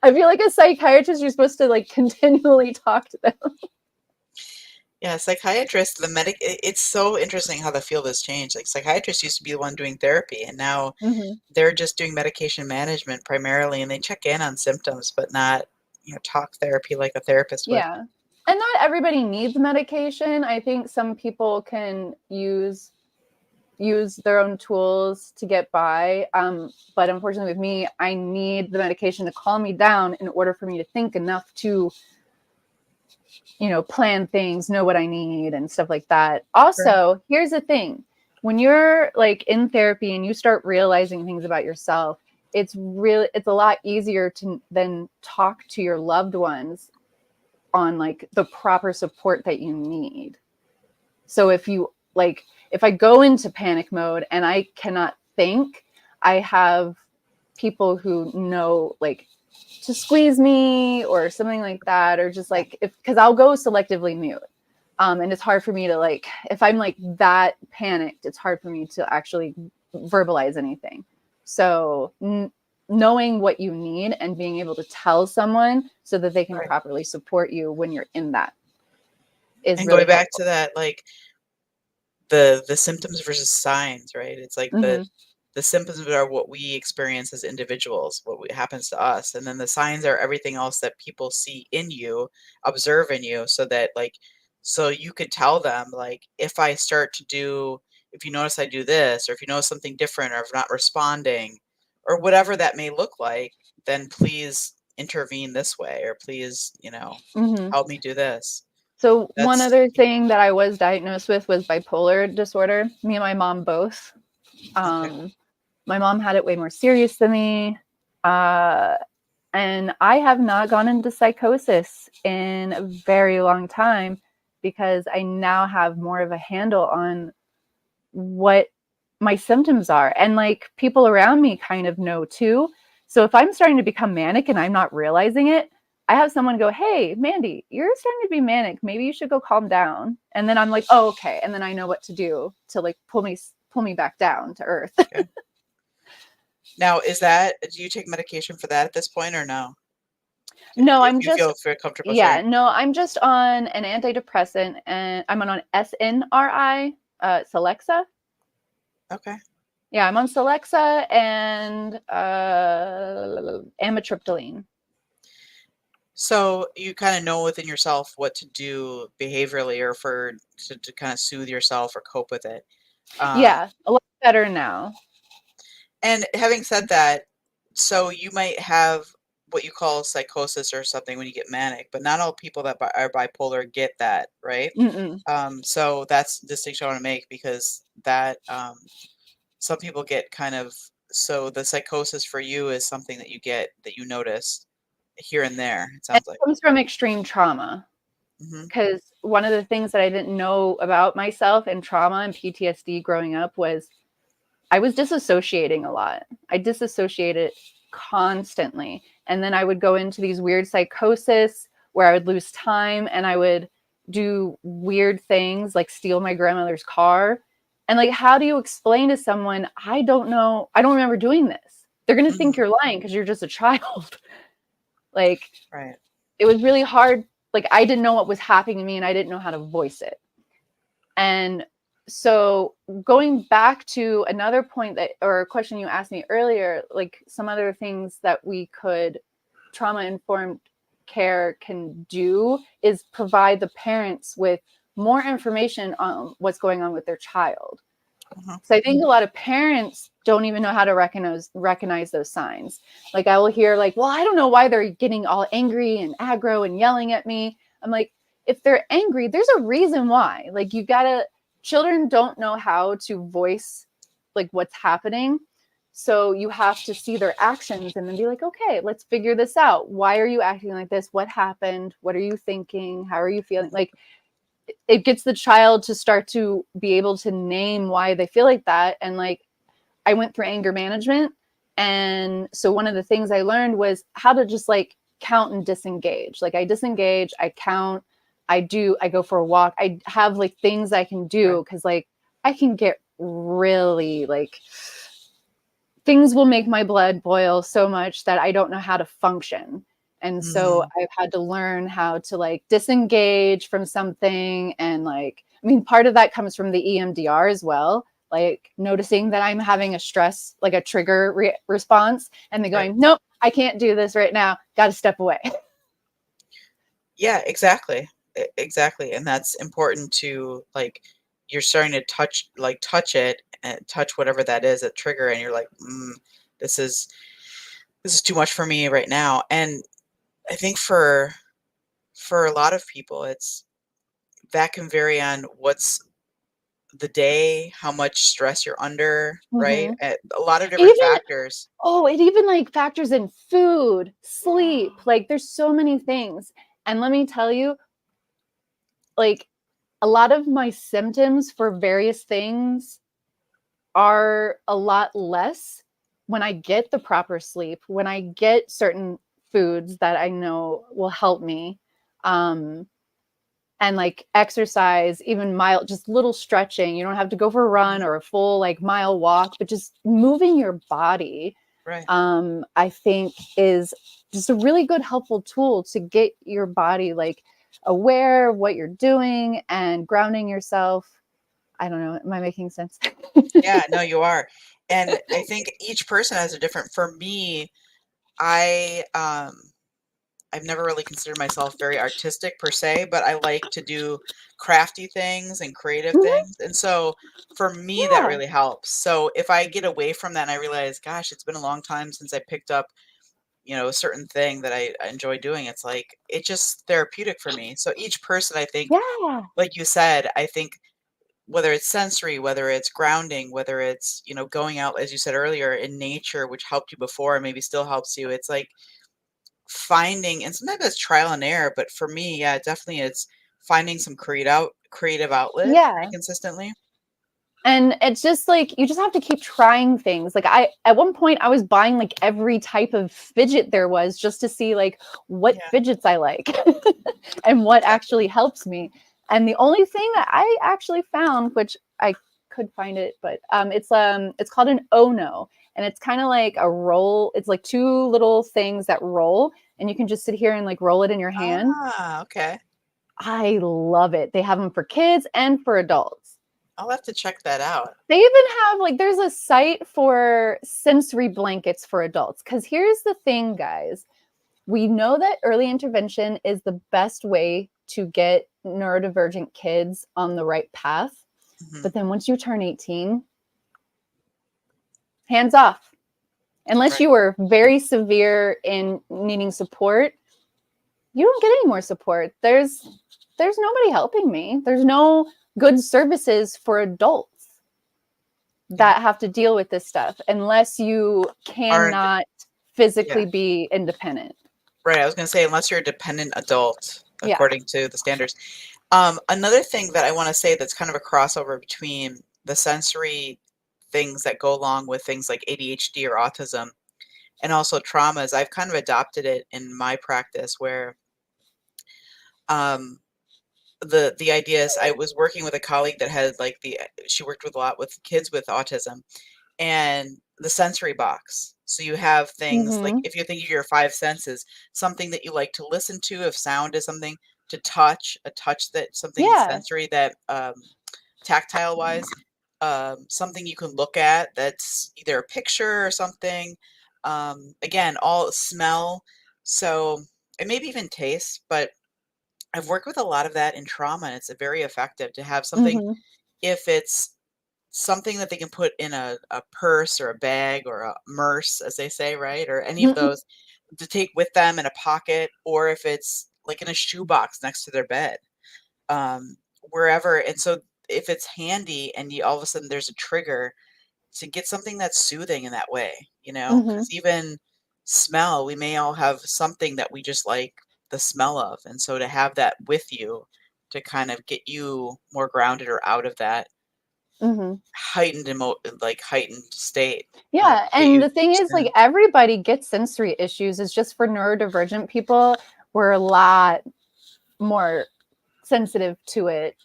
[SPEAKER 2] I feel like a psychiatrist, you're supposed to like continually talk to them.
[SPEAKER 1] yeah, psychiatrists, it's so interesting how the field has changed. Like psychiatrists used to be the one doing therapy, and now
[SPEAKER 2] Hmm.
[SPEAKER 1] they're just doing medication management primarily, and they check in on symptoms, but not, talk therapy like a therapist would.
[SPEAKER 2] Yeah. And not everybody needs medication. I think some people can use their own tools to get by. But unfortunately, with me, I need the medication to calm me down in order for me to think enough to, plan things, know what I need, and stuff like that.
[SPEAKER 1] Right.
[SPEAKER 2] Also, here's the thing: when you're like in therapy and you start realizing things about yourself, it's a lot easier to then talk to your loved ones on like the proper support that you need. So if I go into panic mode and I cannot think, I have people who know like to squeeze me or something like that, or just
[SPEAKER 1] Yeah.
[SPEAKER 2] like because I'll go selectively mute. And it's hard for me to like if I'm like that panicked, it's hard for me to actually verbalize anything. So knowing what you need and being able to tell someone so that they can
[SPEAKER 1] Right.
[SPEAKER 2] properly support you when you're in that is
[SPEAKER 1] And
[SPEAKER 2] really
[SPEAKER 1] going back
[SPEAKER 2] helpful.
[SPEAKER 1] to that, like the symptoms versus signs, right? It's like the
[SPEAKER 2] Hmm.
[SPEAKER 1] the symptoms are what we experience as individuals, happens to us, and then the signs are everything else that people see in you, observe in you, so that like so you could tell them like if you notice I do this, or if you notice something different, or if I'm not responding, or whatever that may look like, then please intervene this way, or please,
[SPEAKER 2] Hmm.
[SPEAKER 1] help me do this.
[SPEAKER 2] So one
[SPEAKER 1] That's
[SPEAKER 2] other thing that I was diagnosed with was bipolar disorder. Me and my mom both.
[SPEAKER 1] okay.
[SPEAKER 2] Um, my mom had it way more serious than me. Uh, and I have not gone into psychosis in a very long time because I now have more of a handle on what my symptoms are. And like people around me kind of know too. So if I'm starting to become manic and I'm not realizing it, I have someone go, "Hey, Mandy, you're starting to be manic. Maybe you should go calm down." And then I'm like, "Oh, okay." And then I know what to do to like pull me back down to earth.
[SPEAKER 1] Okay. Now, do you take medication for that at this point or no?
[SPEAKER 2] No,
[SPEAKER 1] If
[SPEAKER 2] I'm
[SPEAKER 1] you feel
[SPEAKER 2] just
[SPEAKER 1] very comfortable
[SPEAKER 2] yeah,
[SPEAKER 1] sharing.
[SPEAKER 2] no, I'm just on an antidepressant and I'm on SNRI, Celexa.
[SPEAKER 1] Okay.
[SPEAKER 2] Yeah, I'm on Celexa and amitriptyline.
[SPEAKER 1] So you kind of know within yourself what to do behaviorally or to kind of soothe yourself or cope with it. Um,
[SPEAKER 2] Yeah, a lot better now.
[SPEAKER 1] And having said that, so you might have what you call psychosis or something when you get manic, but not all people that are bipolar get that, right?
[SPEAKER 2] Mm-mm.
[SPEAKER 1] So that's the distinction I want to make, because that some people get kind of, so the psychosis for you is something that you get, that you notice here and there, it
[SPEAKER 2] And
[SPEAKER 1] sounds like.
[SPEAKER 2] it comes from extreme trauma.
[SPEAKER 1] Hmm.
[SPEAKER 2] Because one of the things that I didn't know about myself and trauma and PTSD growing up was I was disassociating a lot. I disassociated constantly. And then I would go into these weird psychosis where I would lose time and I would do weird things like steal my grandmother's car. And like, how do you explain to someone, I don't know, I don't remember doing this? They're going to think
[SPEAKER 1] Hmm.
[SPEAKER 2] you're lying because you're just a child. Like,
[SPEAKER 1] Right.
[SPEAKER 2] it was really hard. Like, I didn't know what was happening to me and I didn't know how to voice it. And so going back to another point that, or a question you asked me earlier, like some other things that we could, trauma informed care can do is provide the parents with more information on what's going on with their child.
[SPEAKER 1] Uh-huh.
[SPEAKER 2] So I think a lot of parents don't even know how to recognize those signs. Like I will hear like, well, I don't know why they're getting all angry and aggro and yelling at me. I'm like, if they're angry, there's a reason why. Like you gotta, children don't know how to voice like what's happening. So you have to see their actions and then be like, okay, let's figure this out. Why are you acting like this? What happened? What are you thinking? How are you feeling? Like it gets the child to start to be able to name why they feel like that. And like I went through anger management. And so one of the things I learned was how to just like count and disengage. Like I disengage, I count, I go for a walk. I have like things I can do
[SPEAKER 1] Right.
[SPEAKER 2] because like I can get really like things will make my blood boil so much that I don't know how to function. And so
[SPEAKER 1] Mhm.
[SPEAKER 2] I've had to learn how to like disengage from something. And like, I mean, part of that comes from the EMDR as well. Like noticing that I'm having a stress, like a trigger response, and then
[SPEAKER 1] Right.
[SPEAKER 2] going, nope, I can't do this right now. Got to step away.
[SPEAKER 1] Yeah, exactly. Exactly. And that's important to, like, you're starting to touch it and touch whatever that is, a trigger, and you're like, this is this is too much for me right now. And I think for a lot of people, it's that can vary on what's the day, how much stress you're under, right?
[SPEAKER 2] Mm-hmm.
[SPEAKER 1] A lot of different
[SPEAKER 2] Even,
[SPEAKER 1] factors.
[SPEAKER 2] oh, it even like factors in food, sleep. Like there's so many things. And let me tell you, like a lot of my symptoms for various things are a lot less when I get the proper sleep, when I get certain foods that I know will help me. Um, and like exercise, even mild, just little stretching. You don't have to go for a run
[SPEAKER 1] Mhm.
[SPEAKER 2] or a full like mile walk, but just moving your body,
[SPEAKER 1] Right.
[SPEAKER 2] I think is just a really good helpful tool to get your body like aware of what you're doing and grounding yourself. I don't know. Am I making sense?
[SPEAKER 1] Yeah, no, you are. And I think each person has a different, for me, I I've never really considered myself very artistic per se, but I like to do crafty things and creative
[SPEAKER 2] Mhm.
[SPEAKER 1] things. And so for me, that
[SPEAKER 2] Yeah.
[SPEAKER 1] really helps. So if I get away from that and I realize, gosh, it's been a long time since I picked up, a certain thing that I enjoy doing, it's like, it's just therapeutic for me. So each person, I think,
[SPEAKER 2] Yeah.
[SPEAKER 1] like you said, I think whether it's sensory, whether it's grounding, whether it's, going out, as you said earlier, in nature, which helped you before and maybe still helps you. It's like finding, and sometimes it's trial and error, but for me, yeah, definitely it's finding some creative outlet pretty
[SPEAKER 2] Yeah.
[SPEAKER 1] consistently.
[SPEAKER 2] And it's just like you just have to keep trying things. Like I at one point I was buying like every type of fidget there was just to see like what
[SPEAKER 1] Yeah,
[SPEAKER 2] fidgets I like and what
[SPEAKER 1] exactly.
[SPEAKER 2] actually helps me. And the only thing that I actually found, which I could find it, but it's called an Ono. And it's kind of like a roll. It's like two little things that roll, and you can just sit here and like roll it in your hand.
[SPEAKER 1] Ah, okay.
[SPEAKER 2] I love it. They have them for kids and for adults.
[SPEAKER 1] I'll have to check that out.
[SPEAKER 2] They even have like there's a site for sensory blankets for adults. Because here's the thing, guys. We know that early intervention is the best way to get neurodivergent kids on the right path.
[SPEAKER 1] Mhm.
[SPEAKER 2] But then once you turn 18, hands off. Unless
[SPEAKER 1] Right.
[SPEAKER 2] you were very severe in needing support, you don't get any more support. There's nobody helping me. There's no good services for adults that have to deal with this stuff unless you
[SPEAKER 1] Aren't,
[SPEAKER 2] cannot
[SPEAKER 1] yeah,
[SPEAKER 2] physically be independent.
[SPEAKER 1] right. I was going to say, unless you're a dependent adult,
[SPEAKER 2] Yeah.
[SPEAKER 1] according to the standards. Another thing that I want to say that's kind of a crossover between the sensory things that go along with things like ADHD or autism and also traumas, I've kind of adopted it in my practice where um, the idea is I was working with a colleague that had like she worked with a lot with kids with autism and the sensory box. So you have things like
[SPEAKER 2] Mm-hmm.
[SPEAKER 1] if you think of your five senses, something that you like to listen to, if sound is something to touch, a touch that something
[SPEAKER 2] Yeah.
[SPEAKER 1] sensory that tactile wise, something you can look at that's either a picture or something. Again, all smell. So and maybe even taste, but I've worked with a lot of that in trauma, and it's very effective to have something
[SPEAKER 2] Mm-hmm.
[SPEAKER 1] if it's something that they can put in a purse or a bag or a merce, as they say, right? Or any of those to take with them in a pocket, or if it's like in a shoebox next to their bed, um, wherever. And so if it's handy and you all of a sudden there's a trigger to get something that's soothing in that way,
[SPEAKER 2] Mm-hmm.
[SPEAKER 1] because even smell, we may all have something that we just like the smell of. And so to have that with you to kind of get you more grounded or out of that
[SPEAKER 2] Mm-hmm.
[SPEAKER 1] heightened state,
[SPEAKER 2] Yeah,
[SPEAKER 1] get
[SPEAKER 2] and
[SPEAKER 1] you
[SPEAKER 2] the thing is, like,
[SPEAKER 1] in.
[SPEAKER 2] everybody gets sensory issues. It's just for neurodivergent people, we're a lot more sensitive to it.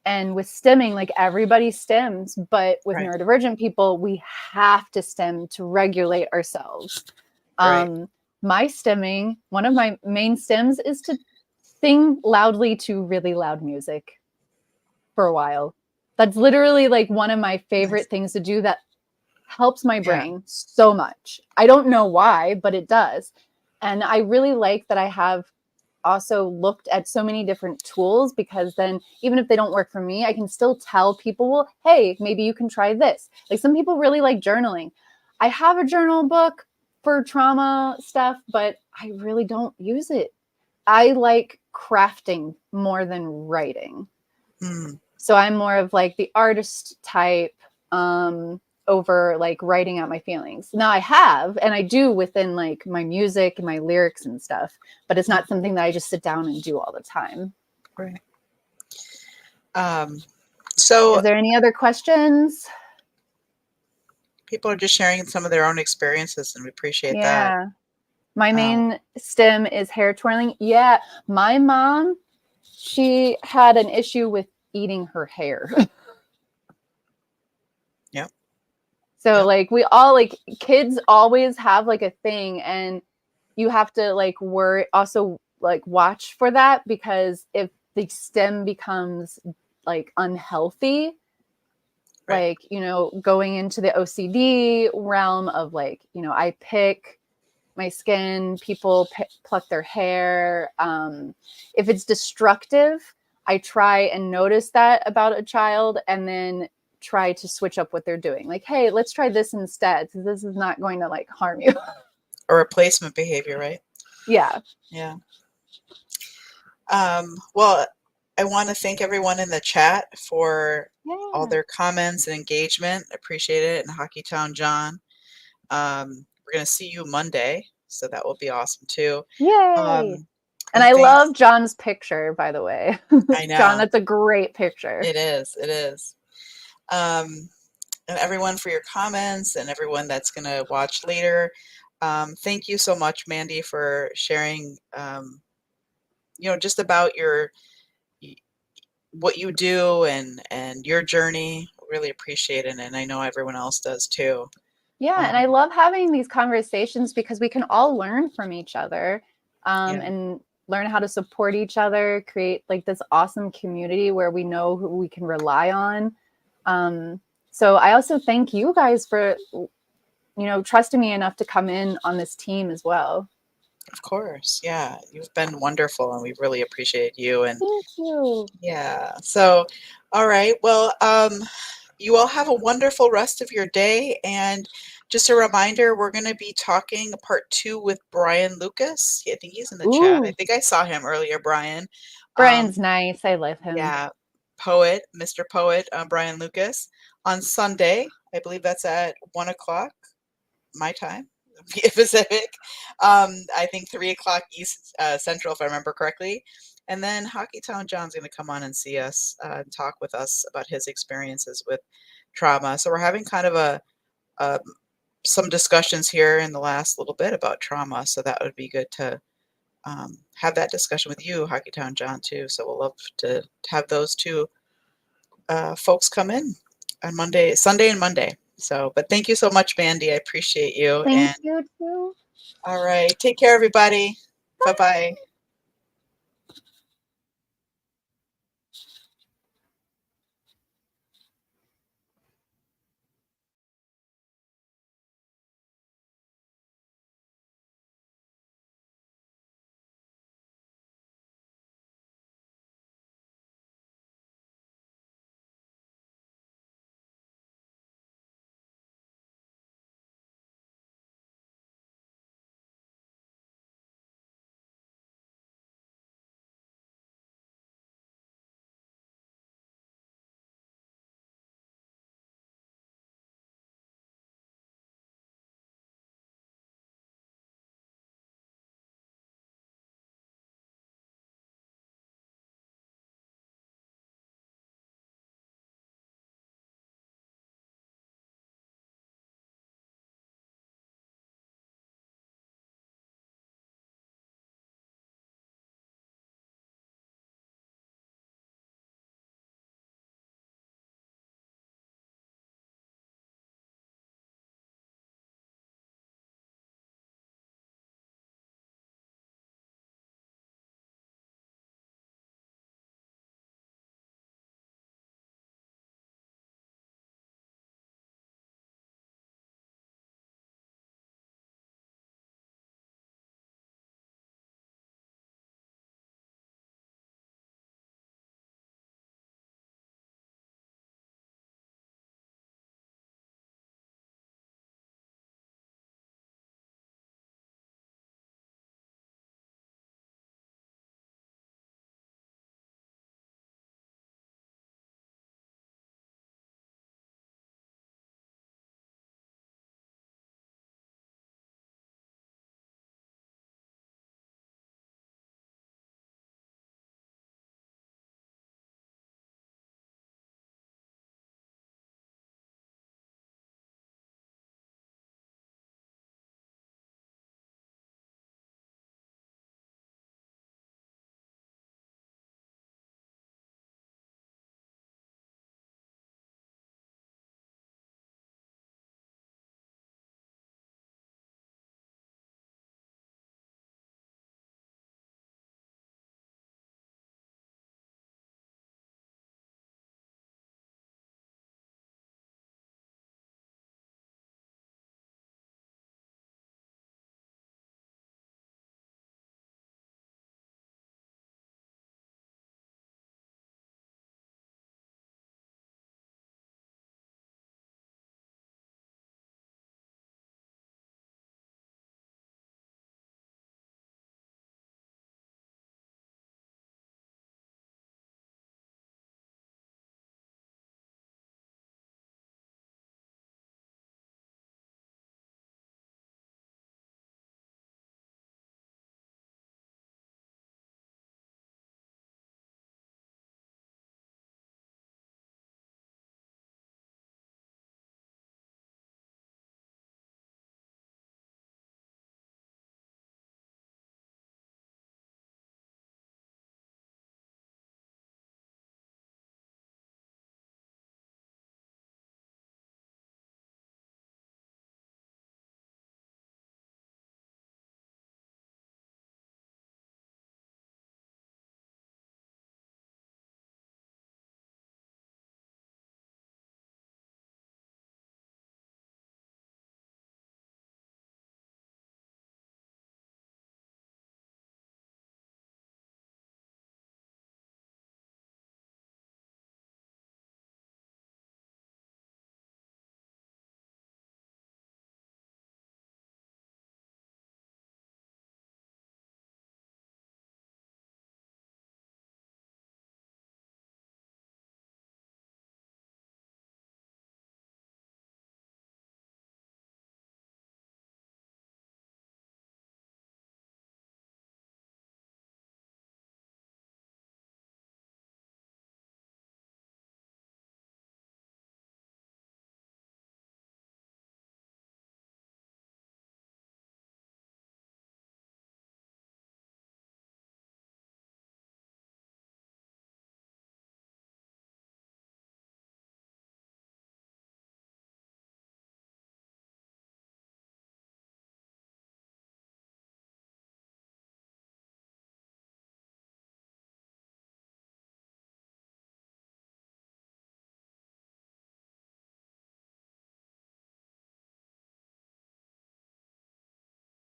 [SPEAKER 2] And with stimming, like, everybody stims, but with
[SPEAKER 1] Right,
[SPEAKER 2] neurodivergent people, we have to stim to regulate ourselves.
[SPEAKER 1] right.
[SPEAKER 2] My stimming, one of my main stims is to sing loudly to really loud music for a while. That's literally like one of my
[SPEAKER 1] Nice.
[SPEAKER 2] favorite things to do that helps my
[SPEAKER 1] Yeah.
[SPEAKER 2] brain so much. I don't know why, but it does. And I really like that I have also looked at so many different tools because then even if they don't work for me, I can still tell people, well, hey, maybe you can try this. Like some people really like journaling. I have a journal book for trauma stuff, but I really don't use it. I like crafting more than writing.
[SPEAKER 1] Mm,
[SPEAKER 2] So I'm more of like the artist type over like writing out my feelings. Now I have, and I do within like my music and my lyrics and stuff, but it's
[SPEAKER 1] mm,
[SPEAKER 2] not something that I just sit down and do all the time.
[SPEAKER 1] right. So
[SPEAKER 2] Is there any other questions?
[SPEAKER 1] people are just sharing some of their own experiences, and we appreciate that.
[SPEAKER 2] Yeah. My
[SPEAKER 1] Um,
[SPEAKER 2] main stim is hair twirling. Yeah. My mom, she had an issue with eating her hair.
[SPEAKER 1] yep,
[SPEAKER 2] So
[SPEAKER 1] yep,
[SPEAKER 2] like we all like kids always have like a thing and you have to like worry also like watch for that because if the stem becomes like unhealthy,
[SPEAKER 1] right.
[SPEAKER 2] like going into the OCD realm of like I pick my skin, people pluck their hair. If it's destructive, I try and notice that about a child and then try to switch up what they're doing. Like, hey, let's try this instead. So this is not going to like harm you.
[SPEAKER 1] Or replacement behavior, right?
[SPEAKER 2] Yeah.
[SPEAKER 1] Yeah. Well, I want to thank everyone in the chat for all
[SPEAKER 2] Yeah.
[SPEAKER 1] their comments and engagement. Appreciate it. And Hockey Town John. We're going to see you Monday, so that will be awesome too.
[SPEAKER 2] Yay.
[SPEAKER 1] Um,
[SPEAKER 2] And
[SPEAKER 1] and
[SPEAKER 2] I
[SPEAKER 1] thanks.
[SPEAKER 2] love John's picture, by the way.
[SPEAKER 1] I
[SPEAKER 2] John,
[SPEAKER 1] know
[SPEAKER 2] that's a great picture.
[SPEAKER 1] it is. It is. And everyone for your comments and everyone that's going to watch later. Thank you so much, Mandy, for sharing, just about what you do and your journey. Really appreciate it. And I know everyone else does too.
[SPEAKER 2] Yeah, and I
[SPEAKER 1] Um,
[SPEAKER 2] love having these conversations because we can all learn from each other
[SPEAKER 1] yeah,
[SPEAKER 2] and learn how to support each other, create like this awesome community where we know who we can rely on. Um, so I also thank you guys for, trusting me enough to come in on this team as well.
[SPEAKER 1] of course. Yeah, you've been wonderful and we really appreciate you. And
[SPEAKER 2] Thank you.
[SPEAKER 1] yeah, so, all right. Well, you all have a wonderful rest of your day and just a reminder, we're going to be talking part 2 with Brian Lucas. I think he's in the chat. I
[SPEAKER 2] Ooh,
[SPEAKER 1] think I saw him earlier, Brian.
[SPEAKER 2] Brian's nice. I love him.
[SPEAKER 1] Yeah, poet, Mr. Poet, Brian Lucas, on Sunday. I believe that's at 1:00 my time, Pacific. I think 3:00 East Central, if I remember correctly. And then Hockeytown John's going to come on and see us and talk with us about his experiences with trauma. So we're having kind of a some discussions here in the last little bit about trauma. So that would be good to have that discussion with you, Hockeytown John, too. So we'll love to have those two folks come in on Monday, Sunday and Monday. So, but thank you so much, Mandy. I appreciate you.
[SPEAKER 2] Thank
[SPEAKER 1] And
[SPEAKER 2] you too.
[SPEAKER 1] all right, take care, everybody. Bye-bye.